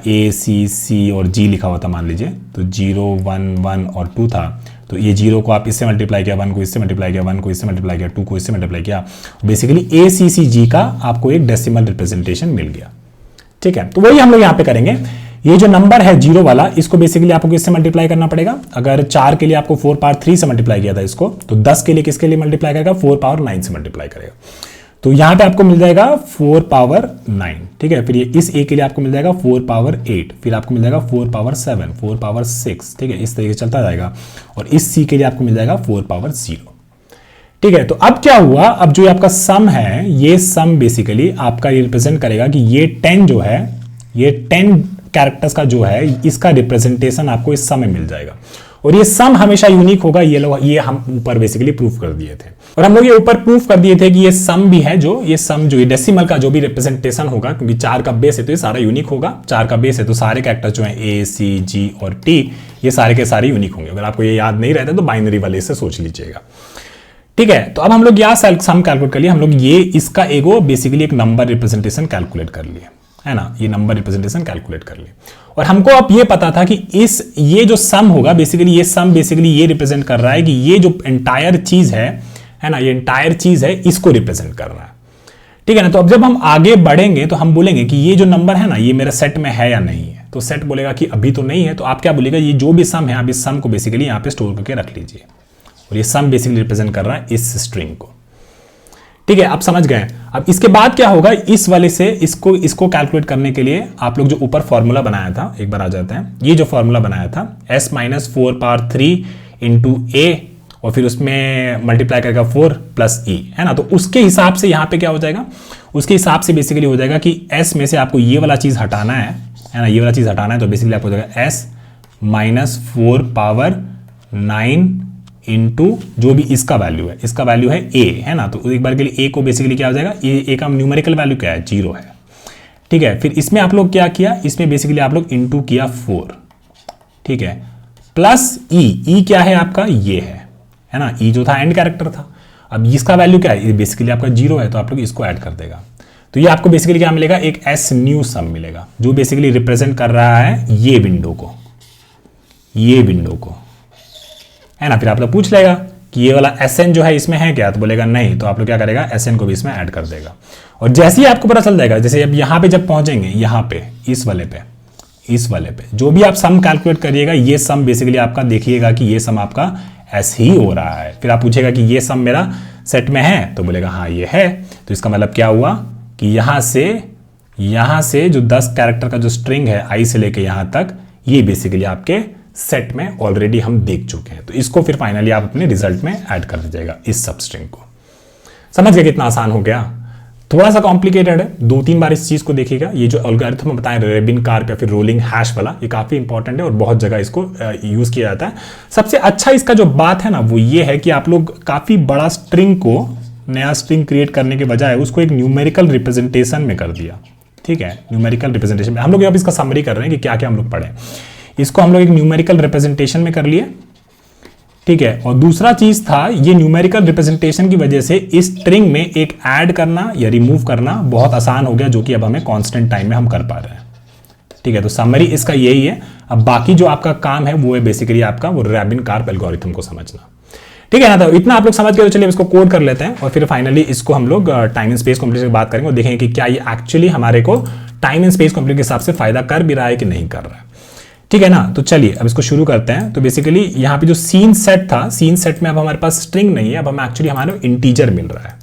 A: ए सी और जी लिखा हुआ था मान लीजिए। तो 0 1 1 और 2 था, तो ये 0 को आप इससे मल्टीप्लाई किया, 1 को इससे मल्टीप्लाई किया, 1 को इससे मल्टीप्लाई किया, 2 को इससे मल्टीप्लाई किया, बेसिकली ए सी सी जी का आपको एक डेसिमल रिप्रेजेंटेशन मिल गया, ठीक है। तो वही हम लोग यहाँ पे करेंगे। ये जो नंबर है 0 वाला, इसको बेसिकली आपको किससे मल्टीप्लाई करना पड़ेगा, अगर 4 के लिए आपको 4 पावर 3 से मल्टीप्लाई किया था इसको, तो 10 के लिए किसके लिए मल्टीप्लाई करेगा, 4 पावर 9 से मल्टीप्लाई करेगा। तो यहां पे आपको मिल जाएगा 4 पावर 9, ठीक है। फिर ये इस ए के लिए आपको मिल जाएगा 4 पावर 8, फिर आपको मिल जाएगा 4 पावर 7, 4 पावर 6, ठीक है, इस तरीके से चलता जाएगा। और इस सी के लिए आपको मिल जाएगा 4 पावर 0, ठीक है। तो अब क्या हुआ, अब जो आपका सम है, ये सम बेसिकली आपका रिप्रेजेंट करेगा कि ये 10 जो है, ये 10 कैरेक्टर्स का जो है, इसका रिप्रेजेंटेशन आपको इस सम में मिल जाएगा। और ये सम हमेशा यूनिक होगा, ये हम ऊपर बेसिकली प्रूफ कर दिए थे। और हम लोग ये ऊपर प्रूफ कर दिए थे कि ये सम भी है, जो ये सम जो ये डेसिमल का जो भी रिप्रेजेंटेशन होगा, क्योंकि 4 का बेस है तो ये सारा यूनिक होगा, 4 का बेस है तो सारे कैरेक्टर जो है ए सी जी और टी, ये सारे के सारे यूनिक होंगे। अगर आपको ये याद नहीं रहता तो बाइनरी वाले से सोच लीजिएगा, ठीक है। तो अब हम लोग यहाँ सम कैलकुलेट कर लिए, हम लोग ये इसका एगो बेसिकली एक नंबर रिप्रेजेंटेशन कैलकुलेट कर लिए, है ना, ये नंबर रिप्रेजेंटेशन कैलकुलेट कर लिए। और हमको अब ये पता था कि ये जो सम होगा बेसिकली, ये सम बेसिकली ये रिप्रेजेंट कर रहा है कि ये जो एंटायर चीज है ना, ये एंटायर चीज है, इसको रिप्रेजेंट कर रहा है, ठीक है ना। तो अब जब हम आगे बढ़ेंगे तो हम बोलेंगे कि ये जो नंबर है ना, ये मेरे सेट में है या नहीं है। तो सेट बोलेगा कि अभी तो नहीं है, तो आप क्या बोलेगा, ये जो भी सम है आप इस सम को बेसिकली यहाँ पे स्टोर करके रख लीजिए। और ये सम बेसिकली रिप्रेजेंट कर रहा है इस स्ट्रिंग को, ठीक है, आप समझ गए। अब इसके बाद क्या होगा, इस वाले से इसको कैलकुलेट करने के लिए आप लोग जो ऊपर फॉर्मूला बनाया था, एक बार आ जाते हैं, ये जो फॉर्मूला बनाया था s माइनस 4 पावर 3 इंटू ए, और फिर उसमें मल्टीप्लाई करेगा 4 प्लस ई, है ना। तो उसके हिसाब से यहाँ पे क्या हो जाएगा, उसके हिसाब से बेसिकली हो जाएगा कि s में से आपको ये वाला चीज हटाना है ना, ये वाला चीज हटाना है, तो बेसिकली आपको हो जाएगा s माइनस 4 पावर 9 इंटू जो भी इसका वैल्यू है, इसका वैल्यू है a, है ना। तो एक बार के लिए a को बेसिकली क्या हो जाएगा, a का न्यूमेरिकल वैल्यू क्या है, 0 है, ठीक है। फिर इसमें आप लोग क्या किया, इसमें बेसिकली आप लोग इंटू किया 4, ठीक है, प्लस e क्या है आपका, ये है ना, e जो था एंड कैरेक्टर था। अब इसका वैल्यू क्या है, ये बेसिकली आपका 0 है, तो आप लोग इसको ऐड कर देगा। तो ये आपको बेसिकली क्या मिलेगा, एक s न्यू सम मिलेगा, जो बेसिकली रिप्रेजेंट कर रहा है ये विंडो को, है ना। फिर आप लोग पूछ लेगा कि ये वाला Sn जो है इसमें है क्या, तो बोलेगा नहीं, तो आप लोग क्या करेगा, Sn को भी इसमें ऐड कर देगा। और जैसे ही आपको पता चल जाएगा, जैसे अब यहाँ पे जब पहुंचेंगे, यहाँ पे इस वाले पे जो भी आप सम कैलकुलेट करिएगा, ये सम बेसिकली आपका देखिएगा कि ये सम आपका ऐसे ही हो रहा है। फिर आप पूछेगा कि ये सम मेरा सेट में है, तो बोलेगा हाँ ये है। तो इसका मतलब क्या हुआ कि यहाँ से जो 10 कैरेक्टर का जो स्ट्रिंग है आई से लेके यहाँ तक, ये बेसिकली आपके सेट में ऑलरेडी हम देख चुके हैं। तो इसको फिर फाइनली आप अपने रिजल्ट में ऐड कर दीजिएगा, इस सब स्ट्रिंग को। समझ गए कितना आसान हो गया। थोड़ा सा कॉम्प्लिकेटेड है, 2-3 बार इस चीज को देखिएगा। ये जो एल्गोरिथम बताएं रेबिन कार्प या फिर रोलिंग हैश वाला, ये काफी इंपॉर्टेंट है और बहुत जगह इसको यूज किया जाता है। सबसे अच्छा इसका जो बात है ना, वो ये है कि आप लोग काफी बड़ा स्ट्रिंग को, नया स्ट्रिंग क्रिएट करने के बजाय उसको एक न्यूमेरिकल रिप्रेजेंटेशन में कर दिया, ठीक है। न्यूमेरिकल रिप्रेजेंटेशन में हम लोग अब इसका समरी कर रहे हैं कि क्या क्या हम लोग पढ़े। इसको हम लोग एक न्यूमेरिकल रिप्रेजेंटेशन में कर लिए, ठीक है। और दूसरा चीज था, ये न्यूमेरिकल रिप्रेजेंटेशन की वजह से इस स्ट्रिंग में एक ऐड करना या रिमूव करना बहुत आसान हो गया, जो कि अब हमें कांस्टेंट टाइम में हम कर पा रहे हैं, ठीक है, तो समरी इसका यही है। अब बाकी जो आपका काम है वो है बेसिकली आपका वो रैबिन कार्प एल्गोरिथम को समझना, ठीक है ना। तो इतना आप लोग समझ गए, तो चलिए इसको कोड कर लेते हैं और फिर फाइनली इसको हम लोग टाइम एंड स्पेस कॉम्प्लेक्स की बात करेंगे और देखेंगे कि क्या ये एक्चुअली हमारे को टाइम एंड स्पेस कॉम्प्लेक्स के हिसाब से फायदा कर भी रहा है कि नहीं कर रहा है, ठीक है ना। तो चलिए अब इसको शुरू करते हैं। तो बेसिकली यहाँ पे जो सीन सेट था, सीन सेट में अब हमारे पास स्ट्रिंग नहीं है, अब हमें एक्चुअली हमारे इंटीजर मिल रहा है,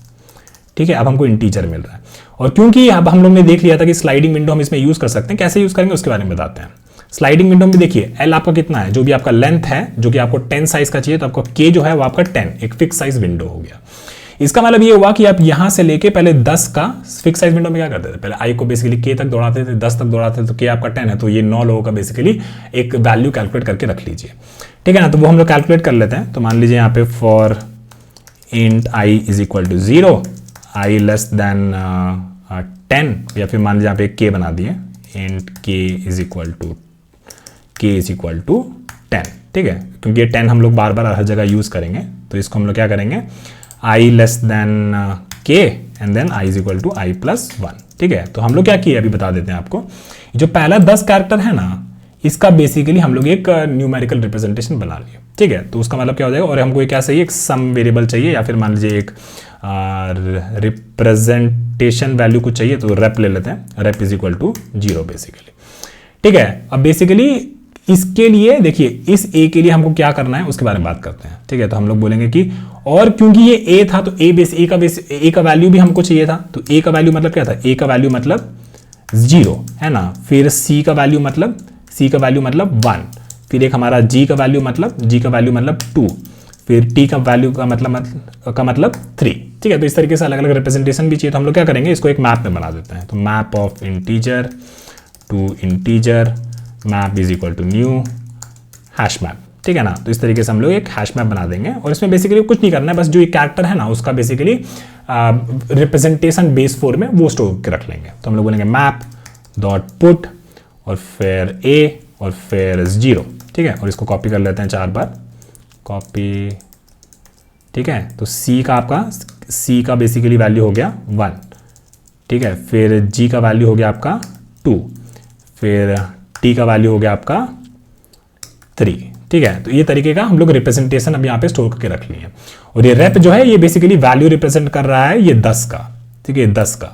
A: ठीक है। अब हमको इंटीजर मिल रहा है और क्योंकि अब हम लोग ने देख लिया था कि स्लाइडिंग विंडो हम इसमें यूज कर सकते हैं, कैसे यूज करेंगे उसके बारे में बताते हैं। स्लाइडिंग विंडो में देखिए एल आपका कितना है, जो भी आपका लेंथ है, जो कि आपको 10 साइज का चाहिए, तो आपको के जो है वो आपका 10, एक फिक्स साइज विंडो हो गया। इसका मतलब ये हुआ कि आप यहां से लेके पहले 10 का फिक्स साइज विंडो में क्या करते थे, पहले आई को बेसिकली के तक दौड़ाते थे, 10 तक दौड़ाते थे, तो के आपका 10 है, तो ये 9 लोगों का बेसिकली एक वैल्यू कैलकुलेट करके रख लीजिए, ठीक है ना। तो वो हम लोग कैलकुलेट कर लेते हैं। तो मान लीजिए यहाँ पे for int I is equal to 0, i less than 10, या फिर मान लीजिए यहाँ पे के बना दिए, इंट के इज इक्वल टू 10, ठीक है, क्योंकि ये 10 हम लोग बार बार हर जगह यूज करेंगे, तो इसको हम लोग क्या करेंगे, i less than k and then I is equal to I plus 1, ठीक है। तो हम लोग क्या किए अभी बता देते हैं आपको। जो पहला 10 कैरेक्टर है ना, इसका बेसिकली हम लोग एक न्यूमेरिकल रिप्रेजेंटेशन बना लिए, ठीक है। तो उसका मतलब क्या हो जाएगा, और हमको क्या चाहिए, एक सम वेरिएबल चाहिए, या फिर मान लीजिए एक रिप्रेजेंटेशन वैल्यू कुछ चाहिए, तो रेप ले लेते हैं, rep is equal to 0 basically, ठीक है। अब बेसिकली इसके लिए देखिए, इस ए के लिए हमको क्या करना है उसके बारे में बात करते हैं, ठीक है। तो हम लोग बोलेंगे कि और क्योंकि ये ए था, तो ए का वैल्यू भी हमको चाहिए था, तो ए का वैल्यू मतलब क्या था, ए का वैल्यू मतलब 0 है ना, फिर सी का वैल्यू मतलब 1, फिर एक हमारा जी का वैल्यू मतलब 2, फिर टी का वैल्यू का मतलब 3, ठीक है। तो इस तरीके से अलग अलग रिप्रेजेंटेशन भी चाहिए, तो हम लोग क्या करेंगे, इसको एक मैप में बना देते हैं। तो map of integer to integer map is equal to new hash map, ठीक है ना। तो इस तरीके से हम लोग एक हैश मैप बना देंगे और इसमें बेसिकली कुछ नहीं करना है, बस जो ये कैरेक्टर है ना उसका बेसिकली रिप्रेजेंटेशन बेस फॉर्म में वो स्टोर के रख लेंगे। तो हम लोग बोलेंगे मैप डॉट पुट और फिर ए और फिर 0, ठीक है, और इसको कॉपी कर लेते हैं 4 बार, कॉपी, ठीक है। तो सी का बेसिकली वैल्यू हो गया 1, ठीक है, फिर जी का वैल्यू हो गया आपका 2, फिर टी का वैल्यू हो गया आपका 3, ठीक है। तो ये तरीके का हम लोग रिप्रेजेंटेशन अब यहाँ पे स्टोर करके रख लिए। और ये रेप जो है ये बेसिकली वैल्यू रिप्रेजेंट कर रहा है ये 10 का, ठीक है, 10 का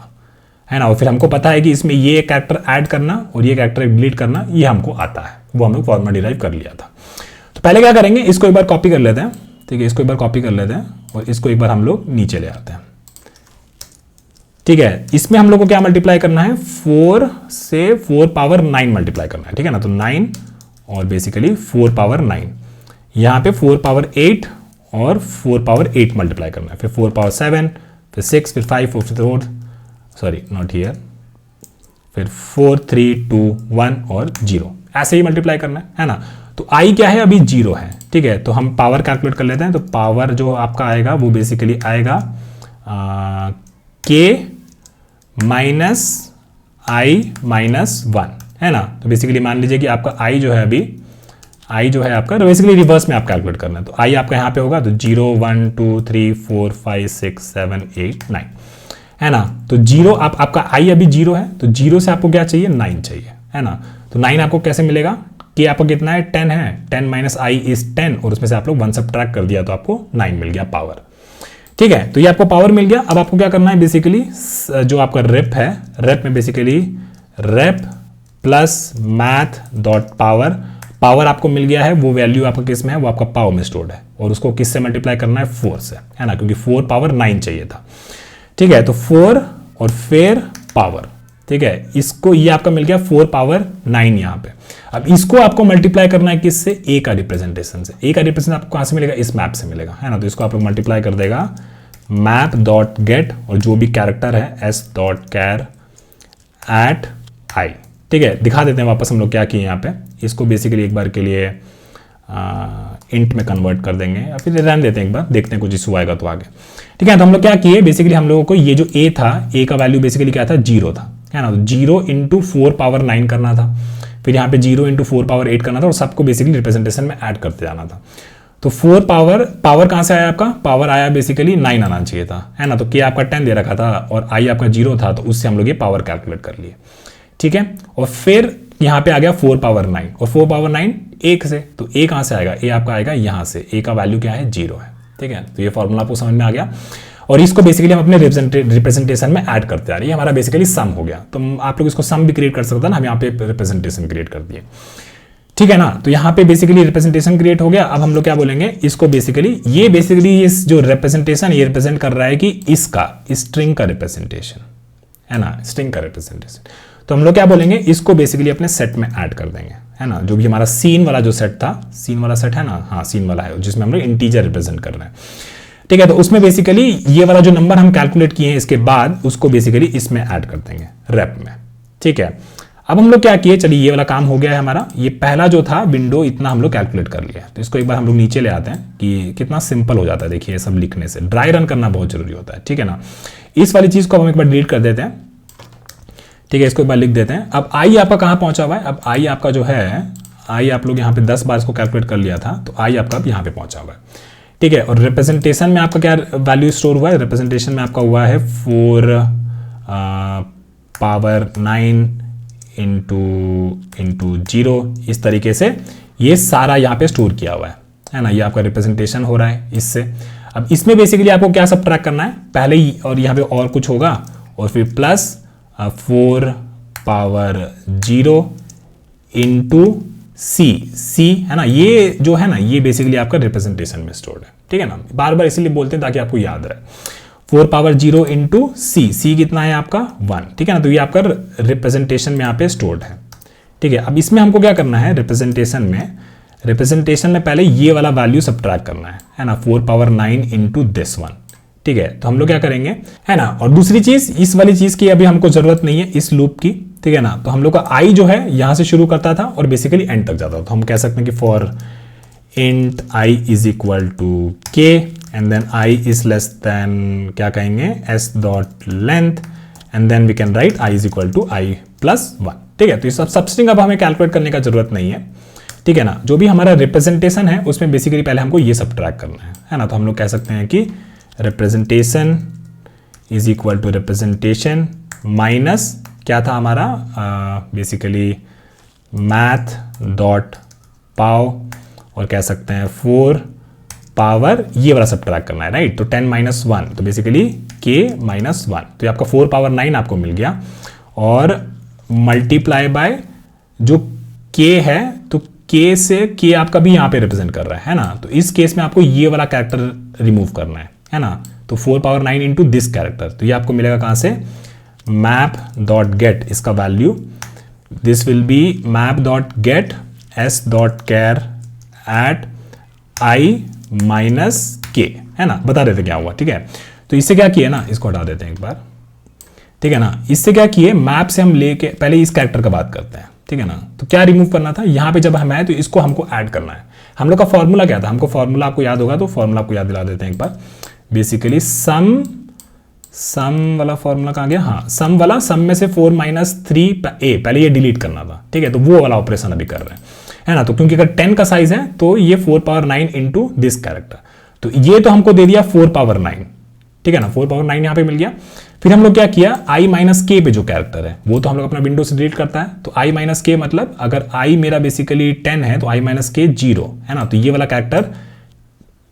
A: है ना। और फिर हमको पता है कि इसमें ये कैरेक्टर ऐड करना और ये कैरेक्टर डिलीट करना ये हमको आता है, वो हम लोग फॉर्मूला डिराइव कर लिया था। तो पहले क्या करेंगे, इसको एक बार कॉपी कर लेते हैं, ठीक है, इसको एक बार कॉपी कर लेते हैं और इसको एक बार हम लोग नीचे ले आते हैं, ठीक है। इसमें हम लोग को क्या मल्टीप्लाई करना है, 4 से 4 पावर 9 मल्टीप्लाई करना है, ठीक है ना। तो 9 और बेसिकली 4 पावर 9, यहाँ पे 4 पावर 8 और 4 पावर 8 मल्टीप्लाई करना है, फिर 4 पावर 7, फिर 6, फिर 5, फिर 4, सॉरी नॉट हियर, फिर 4, 3, 2, 1 और 0, ऐसे ही मल्टीप्लाई करना है ना। तो आई क्या है, अभी 0 है, ठीक है। तो हम पावर कैलकुलेट कर लेते हैं। तो पावर जो आपका आएगा वो बेसिकली आएगा के माइनस आई माइनस 1, है ना। तो बेसिकली मान लीजिए कि आपका आई जो है अभी, आई जो है आपका बेसिकली रिवर्स में आप कैलकुलेट करना है। तो आई आपका यहाँ पे होगा, तो 0, 1, 2, 3, 4, 5, 6, 7, 8, 9, है ना। तो 0 आपका आई अभी 0 है, तो 0 से आपको क्या चाहिए, 9 चाहिए, है ना। तो 9 आपको कैसे मिलेगा, कि आपका कितना है, 10 है, 10 माइनस आई इज 10, और उसमें से आप लोग 1 सब्ट्रैक्ट कर दिया तो आपको 9 मिल गया पावर, ठीक है। तो ये आपको पावर मिल गया। अब आपको क्या करना है, बेसिकली जो आपका रेप है, रेप में basically rape plus math dot power, power आपको मिल गया है, वो वैल्यू आपका किस में है, वो आपका पावर में स्टोर्ड है, और उसको किससे मल्टीप्लाई करना है, 4 से, है ना, क्योंकि 4 पावर 9 चाहिए था, ठीक है। तो 4 और फिर पावर, ठीक है, इसको ये आपका मिल गया 4 पावर 9 यहाँ पे। अब इसको आपको मल्टीप्लाई करना है किससे, ए का रिप्रेजेंटेशन से। ए का रिप्रेजेंटेशन आपको कहां से मिलेगा, इस मैप से मिलेगा, है ना। तो इसको आप लोग मल्टीप्लाई कर देगा मैप डॉट गेट और जो भी कैरेक्टर है S dot char at I, ठीक है। दिखा देते हैं वापस हम लोग क्या किए यहाँ पे, इसको बेसिकली एक बार के लिए इंट में कन्वर्ट कर देंगे या फिर रहने देते हैं, एक बार देखते हैं कुछ इशू आएगा तो आगे, ठीक है। तो हम लोग क्या किए, बेसिकली हम लोगों को ये जो ए था, ए का वैल्यू बेसिकली क्या था, 0 था, है ना। तो 0 इंटू 4 पावर 9 करना था, फिर यहाँ पे 0 इंटू 4 पावर 8 करना था, और सबको बेसिकली रिप्रेजेंटेशन में ऐड करते जाना था। तो 4 पावर कहाँ से आया आपका, पावर आया बेसिकली 9 आना चाहिए था, है ना। तो के आपका 10 दे रखा था और आई आपका 0 था, तो उससे हम लोग ये पावर कैलकुलेट कर लिए, ठीक है। और फिर यहाँ पे आ गया 4 पावर 9 और 4 पावर 9 1 से, तो ए कहाँ से आएगा, ए आपका आएगा यहाँ से, ए का वैल्यू क्या है 0 है। ठीक है, तो ये फॉर्मूला आपको समझ में आ गया और इसको बेसिकली हम अपने रिप्रेजेंटेशन में ऐड करते आ रहे हैं। हमारा बेसिकली सम हो गया, तो आप लोग इसको सम भी क्रिएट कर सकते हैं ना, हम यहाँ पे रिप्रेजेंटेशन क्रिएट कर दिए। ठीक है ना, तो यहाँ पे बेसिकली रिप्रेजेंटेशन क्रिएट हो गया। अब हम लोग क्या बोलेंगे इसको, बेसिकली इस जो रिप्रेजेंटेशन ये रिप्रेजेंट कर रहा है कि इसका स्ट्रिंग का रिप्रेजेंटेशन है ना, स्ट्रिंग का रिप्रेजेंटेशन। तो हम लोग क्या बोलेंगे, इसको बेसिकली अपने सेट में ऐड कर देंगे, है ना, जो भी हमारा सीन वाला जो सेट था, सीन वाला सेट है ना, हाँ सीन वाला है, जिसमें हम लोग इंटीजर रिप्रेजेंट कर रहे हैं। ठीक है, तो उसमें बेसिकली ये वाला जो नंबर हम कैलकुलेट किए हैं इसके बाद उसको बेसिकली इसमें ऐड कर देंगे रेप में। ठीक है, अब हम लोग क्या किए, चलिए ये वाला काम हो गया है हमारा। ये पहला जो था विंडो इतना हम लोग कैलकुलेट कर लिया, तो इसको एक बार हम लोग नीचे ले आते हैं कि कितना सिंपल हो जाता है। देखिए सब लिखने से ड्राई रन करना बहुत जरूरी होता है। ठीक है ना, इस वाली चीज को हम एक बार डिलीट कर देते हैं। ठीक है, इसको एक बार लिख देते हैं। अब आई आपका कहाँ पहुंचा हुआ है, अब आई आपका जो है, आई आप लोग यहाँ पे 10 बार इसको कैलकुलेट कर लिया था, तो आई आपका अब यहाँ पे पहुंचा हुआ है। ठीक है, और रिप्रेजेंटेशन में आपका क्या वैल्यू स्टोर हुआ है, रिप्रेजेंटेशन में आपका हुआ है 4 पावर 9 इंटू 0, इस तरीके से ये सारा यहाँ पे स्टोर किया हुआ है ना, ये आपका रिप्रेजेंटेशन हो रहा है इससे। अब इसमें बेसिकली आपको क्या सब्ट्रैक्ट करना है पहले ही, और यहाँ पे और कुछ होगा और फिर प्लस 4 पावर 0 इंटू सी है ना, ये जो है ना ये बेसिकली आपका रिप्रेजेंटेशन में स्टोर्ड है। ठीक है ना, बार बार इसीलिए बोलते हैं ताकि आपको याद रहे। 4 पावर 0 इंटू सी कितना है आपका 1। ठीक है ना, तो ये आपका रिप्रेजेंटेशन में यहाँ पे स्टोर्ड है। ठीक है, अब इसमें हमको क्या करना है, रिप्रेजेंटेशन में पहले ये वाला वैल्यू सब्ट्रैक्ट करना है ना, 4 पावर 9 इंटू दिस 1। ठीक है, तो हम लोग क्या करेंगे, है ना, और दूसरी चीज इस वाली चीज की अभी हमको जरूरत नहीं है इस लूप की। ठीक है ना, तो हम लोग का आई जो है यहां से शुरू करता था और बेसिकली एंड तक जाता था, तो हम कह सकते हैं कि for int I is equal to K and then I is less than क्या कहेंगे S dot length and then we can write I is equal to I plus 1। ठीक है, तो ये सब स्ट्रिंग अब हमें कैलकुलेट करने का जरूरत नहीं है। ठीक है ना, जो भी हमारा रिप्रेजेंटेशन है उसमें बेसिकली पहले हमको ये सब्ट्रैक्ट करना है ना, तो हम लोग कह सकते हैं कि representation is equal to representation minus क्या था हमारा बेसिकली मैथ डॉट पाव, और कह सकते हैं 4 पावर ये वाला सब्ट्रैक्ट करना है, राइट। तो 10 माइनस 1 तो बेसिकली k माइनस 1, तो ये आपका 4 पावर 9 आपको मिल गया और मल्टीप्लाई बाय जो k है, तो k से k आपका भी यहाँ पे रिप्रेजेंट कर रहा है ना, तो इस केस में आपको ये वाला कैरेक्टर रिमूव करना है ना, तो 4 पावर 9 इंटू दिस कैरेक्टर, तो ये आपको मिलेगा कहाँ से, मैप डॉट गेट इसका value, this will be map dot get S dot char at i minus k, है ना, बता देते क्या हुआ। ठीक है, तो इससे क्या किया ना, इसको हटा देते हैं एक बार। ठीक है ना, इससे क्या किए, मैप से हम लेके पहले इस कैरेक्टर का बात करते हैं। ठीक है ना, तो क्या रिमूव करना था यहाँ पे जब हम आए तो इसको हमको ऐड करना है। हम लोग का फॉर्मूला क्या था, हमको फॉर्मूला आपको याद होगा, तो फॉर्मूला आपको याद दिला देते हैं एक बार। बेसिकली सम वाला फॉर्मूला कहाँ गया, हाँ सम में से 4 माइनस 3 ए, पहले ये डिलीट करना था। ठीक है, तो वो वाला ऑपरेशन अभी कर रहे हैं, है ना, तो क्योंकि अगर 10 का साइज है तो ये 4 पावर 9 इंटू दिस कैरेक्टर, तो ये तो हमको दे दिया 4 पावर 9। ठीक है ना, 4 पावर 9 यहाँ पे मिल गया। फिर हम लोग क्या किया, i माइनस के पे जो कैरेक्टर है वो तो हम लोग अपना विंडो से डिलीट करता है, तो i माइनस के मतलब अगर i मेरा बेसिकली 10 है तो i माइनस के 0 है ना, तो ये वाला कैरेक्टर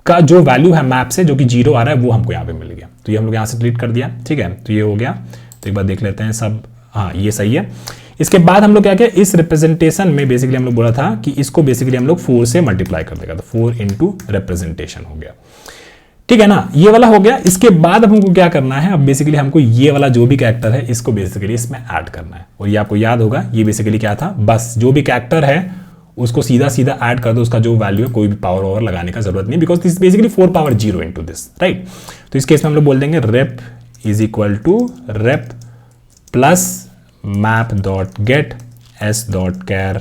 A: का जो वैल्यू है मैप से जो कि 0 आ रहा है वो हमको यहाँ पे मिल गया, तो ये हम लोग यहाँ से डिलीट कर दिया। ठीक है, तो ये हो गया, तो एक बार देख लेते हैं सब, हाँ ये सही है। इसके बाद हम लोग क्या किया, इस रिप्रेजेंटेशन में बेसिकली हम लोग बोला था कि इसको बेसिकली हम लोग 4 से मल्टीप्लाई कर देगा, तो 4 इंटू रिप्रेजेंटेशन हो गया। ठीक है ना, ये वाला हो गया। इसके बाद हमको क्या करना है, अब बेसिकली हमको ये वाला जो भी कैरेक्टर है इसको बेसिकली इसमें ऐड करना है, और ये आपको याद होगा ये बेसिकली क्या था, बस जो भी कैरेक्टर है उसको सीधा सीधा ऐड कर दो, उसका जो वैल्यू है कोई भी पावर ओवर लगाने का जरूरत नहीं, because this basically 4 power 0 into this, right. तो इस केस में हम लोग बोल देंगे rep is equal to rep plus map dot get S dot char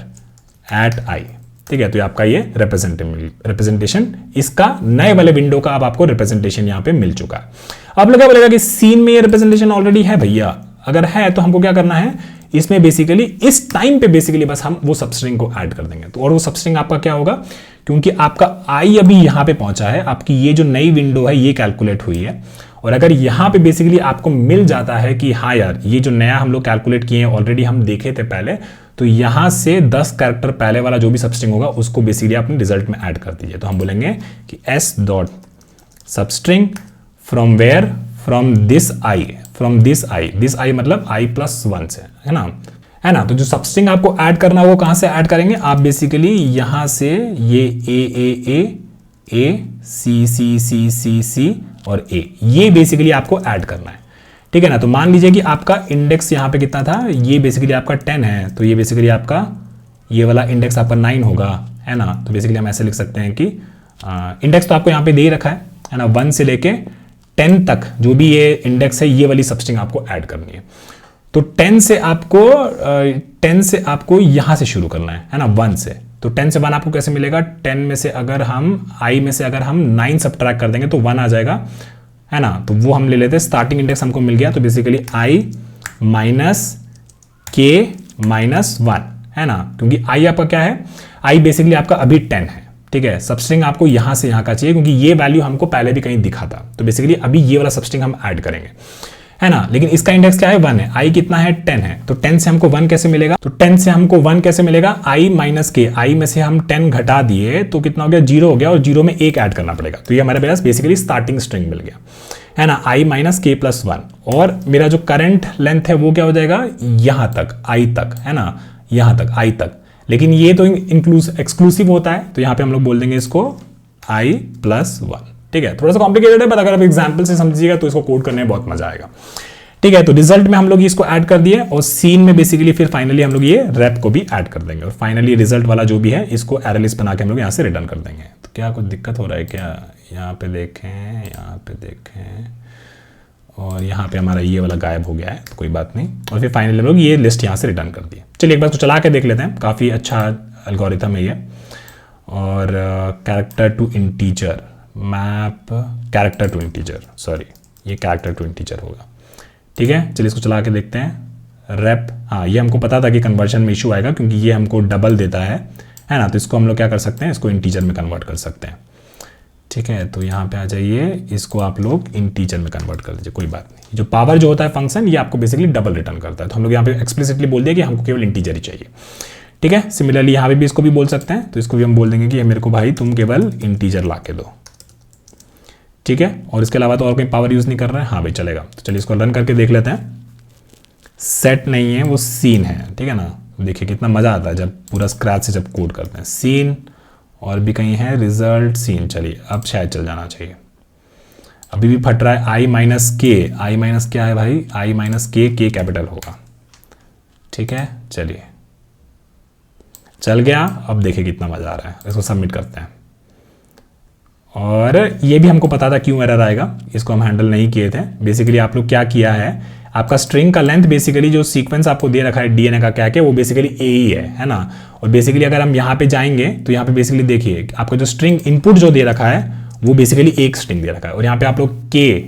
A: at I. ठीक है, तो आपका ये रिप्रेजेंटेशन इसका नए वाले विंडो का अब आपको रिप्रेजेंटेशन यहाँ पे मिल चुका है। अब लोग क्या बोलेगा कि सीन में ये रिप्रेजेंटेशन ऑलरेडी है भैया, अगर है तो हमको क्या करना है, इसमें बेसिकली इस टाइम पे बेसिकली बस हम वो सबस्ट्रिंग को ऐड कर देंगे, तो और वो सबस्ट्रिंग आपका क्या होगा, क्योंकि आपका आई अभी यहाँ पे पहुंचा है, आपकी ये जो नई विंडो है ये कैलकुलेट हुई है, और अगर यहाँ पे बेसिकली आपको मिल जाता है कि हाँ यार ये जो नया हम लोग कैलकुलेट किए हैं ऑलरेडी हम देखे थे पहले, तो यहाँ से 10 कैरेक्टर पहले वाला जो भी सबस्ट्रिंग होगा उसको बेसिकली अपने रिजल्ट में ऐड कर दीजिए। तो हम बोलेंगे कि s dot substring from where, from this i, this i मतलब i+1 से, है ना। तो जो सबस्ट्रिंग आपको ऐड करना है वो कहाँ से ऐड करेंगे आप, बेसिकली यहाँ से ये ए सी और ए, ये बेसिकली आपको ऐड करना है, ठीक है ना। तो मान लीजिए कि आपका इंडेक्स यहाँ पे कितना था, ये बेसिकली आपका 10 है, तो ये बेसिकली आपका ये वाला इंडेक्स आपका 9 होगा, है ना। तो बेसिकली हम ऐसे लिख सकते हैं कि इंडेक्स तो आपको यहाँ पे दे ही रखा है ना, 1 से लेके 10 तक जो भी ये इंडेक्स है ये वाली सबस्ट्रिंग आपको ऐड करनी है। तो 10 से आपको यहां से शुरू करना है ना, 1 से। तो 10 से 1 आपको कैसे मिलेगा, 10 में से अगर हम i में से अगर हम 9 सब्ट्रैक्ट कर देंगे तो 1 आ जाएगा, है ना। तो वो हम ले लेते हैं, स्टार्टिंग इंडेक्स हमको मिल गया, तो basically i minus k minus 1, है ना, क्योंकि i आपका क्या है, i बेसिकली आपका अभी 10 है, ठीक है। सबस्ट्रिंग आपको यहां से यहां का चाहिए क्योंकि ये वैल्यू हमको पहले भी कहीं दिखा था, तो बेसिकली अभी ये वाला सबस्ट्रिंग हम ऐड करेंगे, है ना। लेकिन इसका इंडेक्स क्या है, 1 है, i कितना है 10 है, तो 10 से हमको 1 कैसे मिलेगा, तो 10 से हमको 1 कैसे मिलेगा, i माइनस के, i में से हम 10 घटा दिए तो कितना हो गया, 0 हो गया, और 0 में 1 ऐड करना पड़ेगा, तो ये हमारे पास बेसिकली स्टार्टिंग स्ट्रिंग मिल गया, है ना, i माइनस के प्लस 1। और मेरा जो करंट लेंथ है वो क्या हो जाएगा, यहां तक i तक, है ना, यहां तक i तक। लेकिन ये तो एक्सक्लूसिव होता है, तो यहां पे हम लोग बोल देंगे इसको i+1, ठीक है। थोड़ा सा कॉम्प्लिकेटेड है, बट अगर आप एग्जांपल से समझिएगा तो इसको कोड करने में बहुत मजा आएगा, ठीक है। तो रिजल्ट में हम लोग इसको ऐड कर दिए, और सीन में बेसिकली फिर फाइनली हम लोग ये रैप को भी ऐड कर देंगे, और फाइनली रिजल्ट वाला जो भी है इसको एरे लिस्ट बना के हम लोग यहाँ से रिटर्न कर देंगे। तो क्या कुछ दिक्कत हो रहा है क्या, यहाँ पे देखें, और यहाँ पे हमारा ये वाला गायब हो गया है, तो कोई बात नहीं। और फिर फाइनली हम लोग ये लिस्ट यहाँ से रिटर्न कर दिए। चलिए एक बार इसको चला के देख लेते हैं, काफ़ी अच्छा एल्गोरिथम है ये। और character to integer map, character to integer, sorry ये कैरेक्टर टू इंटीजर होगा, ठीक है। चलिए इसको चला के देखते हैं। रैप, हाँ ये हमको पता था कि कन्वर्जन में इशू आएगा क्योंकि ये हमको डबल देता है ना। तो इसको हम लोग क्या कर सकते हैं, इसको इंटीजर में कन्वर्ट कर सकते हैं, ठीक है। तो यहाँ पे आ जाइए, इसको आप लोग इंटीजर में कन्वर्ट कर दीजिए, कोई बात नहीं। जो पावर जो होता है फंक्शन, ये आपको बेसिकली डबल रिटर्न करता है, तो हम लोग यहाँ पे एक्सप्लिसिटली बोल दिया कि हमको केवल इंटीजर ही चाहिए, ठीक है। सिमिलरली यहाँ पे भी इसको भी बोल सकते हैं, तो इसको भी हम बोल देंगे कि मेरे को भाई तुम केवल इंटीजर ला के दो, ठीक है। और इसके अलावा तो और कोई पावर यूज नहीं कर रहे हैं, हाँ भाई चलेगा। तो चलिए इसको रन करके देख लेते हैं। सेट नहीं है, वो सीन है, ठीक है ना। देखिए कितना मजा आता है जब पूरा स्क्रैच से जब कोड करते हैं। सीन और भी कहीं है, रिजल्ट सीन, चलिए अब शायद चल जाना चाहिए। अभी भी फट रहा है, आई माइनस क्या है भाई, आई माइनस के कैपिटल होगा, ठीक है। चलिए चल गया, अब देखिए कितना मजा आ रहा है। इसको सबमिट करते हैं, और ये भी हमको पता था क्यों एरर आएगा, इसको हम हैंडल नहीं किए थे। बेसिकली आप लोग क्या किया है, आपका स्ट्रिंग का लेंथ बेसिकली जो सीक्वेंस आपको दे रखा है डीएनए का क्या वो बेसिकली ए ही है ना। और बेसिकली अगर हम यहाँ पे जाएंगे तो यहाँ पे बेसिकली देखिए आपका जो स्ट्रिंग इनपुट जो दे रखा है वो बेसिकली एक स्ट्रिंग दे रखा है, और यहाँ पे आप लोग के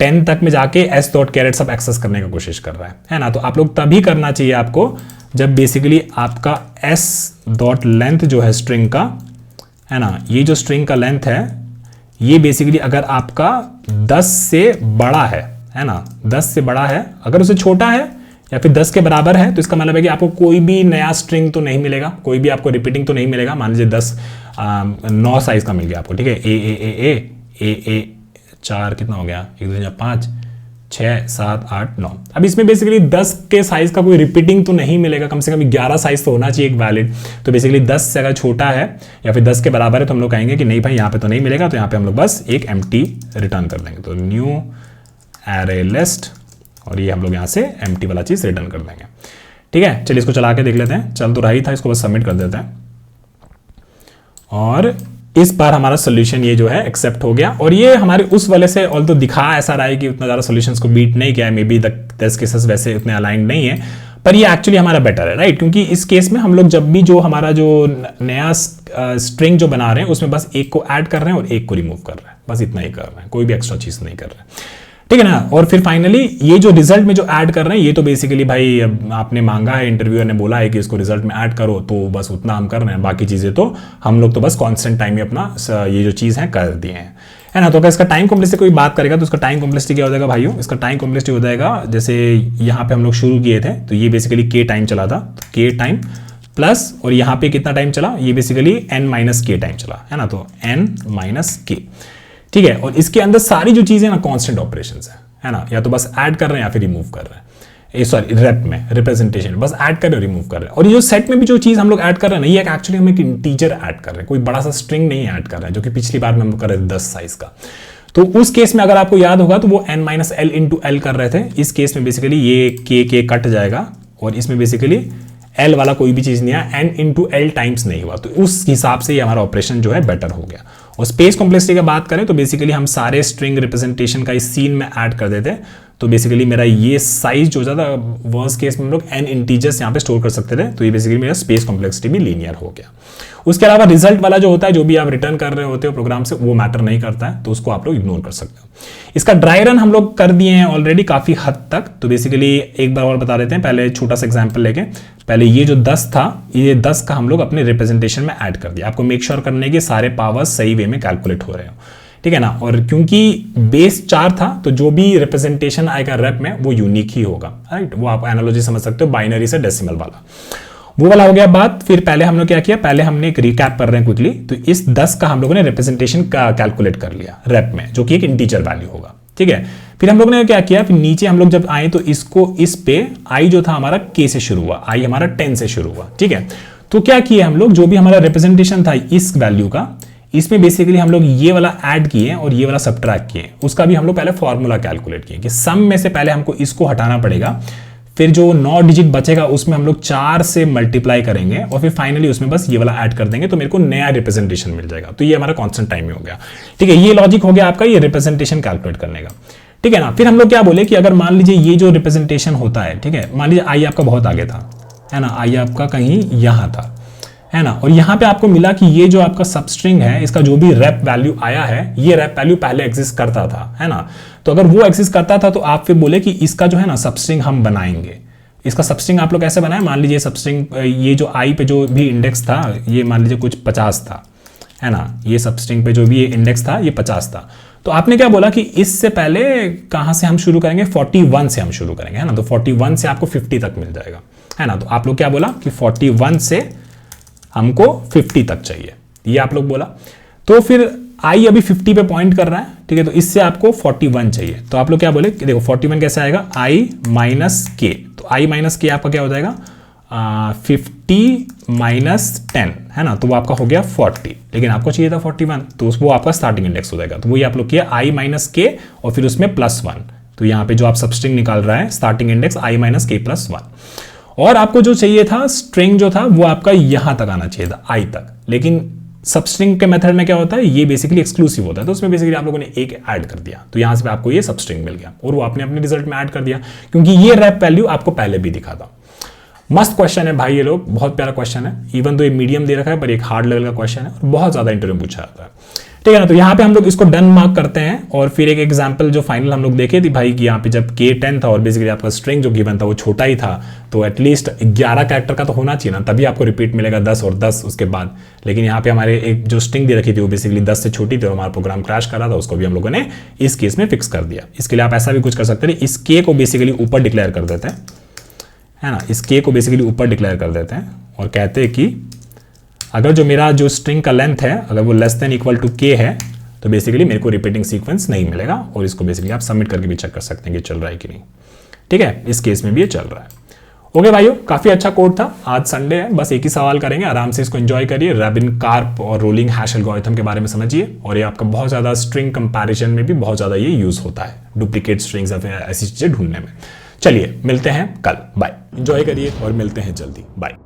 A: 10 तक में जाके एस डॉट कैरेट सब एक्सेस करने का कोशिश कर रहा है ना। तो आप लोग तभी करना चाहिए आपको जब बेसिकली आपका एस डॉट लेंथ जो है स्ट्रिंग का, है ना, ये जो स्ट्रिंग का लेंथ है ये बेसिकली अगर आपका 10 से बड़ा है ना, 10 से बड़ा है, अगर उससे छोटा है या फिर 10 के बराबर है तो इसका मतलब है कि आपको कोई भी नया स्ट्रिंग तो नहीं मिलेगा, कोई भी आपको रिपीटिंग तो नहीं मिलेगा। मान लीजिए 9 साइज का मिल गया आपको, ठीक है। ए 4 कितना हो गया, 1 2 5 6 7 8 9। अब इसमें बेसिकली 10 के साइज का कोई रिपीटिंग तो नहीं मिलेगा, कम से कम 11 साइज तो होना चाहिए एक वैलिड। तो बेसिकली 10 से अगर छोटा है या फिर 10 के बराबर है तो हम लोग कहेंगे कि नहीं भाई यहाँ पे तो नहीं मिलेगा, तो यहाँ पे हम लोग बस एक एम्प्टी रिटर्न कर देंगे। तो न्यू एरे लिस्ट, और ये हम लोग यहाँ से एम्प्टी वाला चीज रिटर्न कर देंगे, ठीक है। चलिए इसको चला के देख लेते हैं। चल तो रही था, इसको बस सबमिट कर देते हैं, और इस बार हमारा सोल्यूशन ये जो है एक्सेप्ट हो गया। और ये हमारे उस वाले से ऑल तो दिखा ऐसा रहा है कि उतना ज़्यादा सॉल्यूशंस को बीट नहीं किया है, मे बी 10 केसेस वैसे उतने अलाइंड नहीं है, पर ये एक्चुअली हमारा बेटर है, राइट। क्योंकि इस केस में हम लोग जब भी जो हमारा जो नया स्ट्रिंग जो बना रहे हैं उसमें बस एक को ऐड कर रहे हैं और एक को रिमूव कर रहे हैं, बस इतना ही कर रहे हैं, कोई भी एक्स्ट्रा चीज़ नहीं कर रहे हैं, ठीक है ना। और फिर फाइनली ये जो रिजल्ट में जो ऐड कर रहे हैं ये तो बेसिकली भाई आपने मांगा है, इंटरव्यूअर ने बोला है कि इसको रिजल्ट में ऐड करो, तो बस उतना हम कर रहे हैं। बाकी चीज़ें तो हम लोग तो बस कांस्टेंट टाइम में अपना ये जो चीज़ है कर दिए हैं, है ना। तो अगर इसका टाइम कॉम्प्लेक्सिटी कोई बात करेगा तो इसका टाइम कॉम्प्लेक्सिटी क्या हो जाएगा भाइयों, इसका टाइम कॉम्प्लेक्सिटी हो जाएगा, जैसे यहाँ पे हम लोग शुरू किए थे तो ये बेसिकली के टाइम चला था, तो के टाइम प्लस, और यहाँ पे कितना टाइम चला, ये बेसिकली एन माइनस के टाइम चला, है ना। तो एन माइनस के, ठीक है। और इसके अंदर सारी जो चीजें ना कांस्टेंट ऑपरेशंस है ना, या तो बस ऐड कर रहे हैं या फिर रिमूव कर रहे हैं, सॉरी रेप में रिप्रेजेंटेशन बस ऐड कर रहे हैं रिमूव कर रहे हैं। और ये जो सेट में भी जो चीज हम लोग ऐड कर रहे हैं ना, ये एक्चुअली हम एक इंटीजर ऐड कर रहे हैं, कोई बड़ा सा स्ट्रिंग नहीं ऐड कर रहे हैं, जो कि पिछली बार में हम कर रहे थे 10 साइज का। तो उस केस में अगर आपको याद होगा तो वो n minus L into L कर रहे थे, इस केस में बेसिकली ये के कट जाएगा और इसमें बेसिकली एल वाला कोई भी चीज नहीं आया, n इंटू एल टाइम्स नहीं हुआ, तो उस हिसाब से ये हमारा ऑपरेशन जो है बेटर हो गया। और स्पेस कॉम्प्लेक्सिटी की बात करें तो बेसिकली हम सारे स्ट्रिंग रिप्रेजेंटेशन का इस सीन में ऐड कर देते, तो बेसिकली मेरा ये साइज जो था वर्स्ट केस में हम लोग n इंटीजर्स यहाँ पे स्टोर कर सकते थे, तो ये बेसिकली मेरा स्पेस कॉम्प्लेक्सिटी भी लीनियर हो गया। उसके अलावा रिजल्ट वाला जो होता है, जो भी आप रिटर्न कर रहे होते हो प्रोग्राम से, वो मैटर नहीं करता है, तो उसको आप लोग इग्नोर कर सकते हो। इसका ड्राई रन हम लोग कर दिए हैं ऑलरेडी काफी हद तक, तो बेसिकली एक बार और बता देते हैं, पहले छोटा सा एग्जांपल लेके, पहले ये जो 10 था, ये 10 का हम लोग अपने रिप्रेजेंटेशन में ऐड कर दिया। आपको मेक श्योर करने के सारे पावर्स सही वे में कैलकुलेट हो रहे हो, ठीक है ना। और क्योंकि बेस 4 था तो जो भी रिप्रेजेंटेशन आएगा रेप में वो यूनिक ही होगा, राइट। वो आप एनालॉजी समझ सकते हो, बाइनरी से डेसिमल वाला, वो वाला हो गया बात। फिर पहले हम लोग क्या किया, पहले हमने एक रिकैप कर रहे हैं क्विकली, तो इस 10 का हम लोगों ने रिप्रेजेंटेशन का कैलकुलेट कर लिया रेप में, जो कि एक इंटीजर वैल्यू होगा, ठीक है। फिर हम लोग ने क्या किया, फिर नीचे हम लोग जब आए तो इसको, इस पे आई जो था हमारा के से शुरू हुआ, आई हमारा 10 से शुरू हुआ, ठीक है। तो क्या किया हम लोग, जो भी हमारा रिप्रेजेंटेशन था इस वैल्यू का, इसमें बेसिकली हम लोग ये वाला ऐड किए और ये वाला सब्ट्रैक्ट किए, उसका भी हम लोग पहले फॉर्मूला कैलकुलेट किए कि सम में से पहले हमको इसको हटाना पड़ेगा, फिर जो 9 डिजिट बचेगा उसमें हम लोग 4 से मल्टीप्लाई करेंगे और फिर फाइनली उसमें बस ये वाला ऐड कर देंगे, तो मेरे को नया रिप्रेजेंटेशन मिल जाएगा। तो ये हमारा कांस्टेंट टाइम में हो गया, ठीक है। ये लॉजिक हो गया आपका ये रिप्रेजेंटेशन कैलकुलेट करने का, ठीक है ना। फिर हम लोग क्या बोले कि अगर मान लीजिए ये जो रिप्रेजेंटेशन होता है, ठीक है, मान लीजिए आई आपका बहुत आगे था, है ना, आई आपका कहीं यहां था, है ना, और यहां पे आपको मिला कि ये जो आपका सबस्ट्रिंग है, इसका जो भी रेप वैल्यू आया है, ये रेप वैल्यू पहले एग्जिस्ट करता था, है ना। तो अगर वो एग्जिस्ट करता था तो आप फिर बोले कि इसका जो है ना सबस्ट्रिंग हम बनाएंगे। इसका सबस्ट्रिंग आप लोग कैसे बनाए, मान लीजिए सबस्ट्रिंग, ये जो आई पे जो भी इंडेक्स था, ये मान लीजिए कुछ 50 था, है ना, ये सबस्ट्रिंग पे जो भी इंडेक्स था ये 50 था। तो आपने क्या बोला कि इससे पहले कहां से हम शुरू करेंगे, 41 से हम शुरू करेंगे, है ना। तो 41 से आपको 50 तक मिल जाएगा, है ना। तो आप लोग क्या बोला कि 41 से हमको 50 तक चाहिए, ये आप लोग बोला। तो फिर आई अभी 50 पे पॉइंट कर रहा है, ठीक है, तो इससे आपको 41 चाहिए। तो आप लोग क्या बोले कि देखो 41 कैसे आएगा, आई माइनस के, तो आई माइनस के आपका क्या हो जाएगा 50 माइनस 10, है ना, तो वो आपका हो गया 40, लेकिन आपको चाहिए था 41, तो वो आपका स्टार्टिंग इंडेक्स हो जाएगा। तो वही आप लोग किया आई माइनस के और फिर उसमें +1, तो यहाँ पे जो आप सबस्ट्रिंग निकाल रहा है स्टार्टिंग इंडेक्स आई माइनस के +1। और आपको जो चाहिए था स्ट्रिंग जो था वो आपका यहां तक आना चाहिए था, आई तक, लेकिन सबस्ट्रिंग के मेथड में क्या होता है, ये बेसिकली एक्सक्लूसिव होता है, तो उसमें बेसिकली आप लोगों ने एक ऐड कर दिया, तो यहां से आपको ये सबस्ट्रिंग मिल गया और वो आपने अपने रिजल्ट में ऐड कर दिया, क्योंकि ये रैप वैल्यू आपको पहले भी दिखा था। मस्त क्वेश्चन है भाई, ये लोग बहुत प्यारा क्वेश्चन है, इवन तो ये मीडियम दे रखा है पर एक हार्ड लेवल का क्वेश्चन है और बहुत ज्यादा इंटरव्यू पूछा जाता है, ठीक है ना। तो यहाँ पे हम लोग इसको डन मार्क करते हैं और फिर एक एग्जांपल जो फाइनल हम लोग देखे थी भाई कि यहाँ पे जब के 10 था और बेसिकली आपका स्ट्रिंग जो गिवन था वो छोटा ही था, तो एटलीस्ट 11 कैरेक्टर का तो होना चाहिए ना, तभी आपको रिपीट मिलेगा 10 और 10 उसके बाद। लेकिन यहाँ पे हमारे एक जो स्ट्रिंग दे रखी थी वो बेसिकली 10 से छोटी थी और हमारा प्रोग्राम क्रैश कर रहा था, उसको भी हम लोगों ने इस केस में फिक्स कर दिया। इसके लिए आप ऐसा भी कुछ कर सकते थे, इस के को बेसिकली ऊपर डिक्लेयर कर देते हैं, है ना, इस के को बेसिकली ऊपर डिक्लेयर कर देते हैं और कहते हैं कि अगर जो मेरा जो स्ट्रिंग का लेंथ है अगर वो लेस देन इक्वल टू के है तो बेसिकली मेरे को रिपीटिंग सीक्वेंस नहीं मिलेगा, और इसको बेसिकली आप सबमिट करके भी चेक कर सकते हैं कि चल रहा है कि नहीं, ठीक है। इस केस में भी ये चल रहा है। ओके भाइयों, काफी अच्छा कोड था। आज संडे है, बस एक ही सवाल करेंगे, आराम से इसको एंजॉय करिए। रैबिन कार्प और रोलिंग हैश एल्गोरिथम के बारे में समझिए, और ये आपका बहुत ज्यादा स्ट्रिंग कंपैरिजन में भी बहुत ज्यादा ये यूज होता है, डुप्लीकेट स्ट्रिंग्स या फिर ऐसी चीजें ढूंढने में। चलिए मिलते हैं कल, बाय, एंजॉय करिए और मिलते हैं जल्दी, बाय।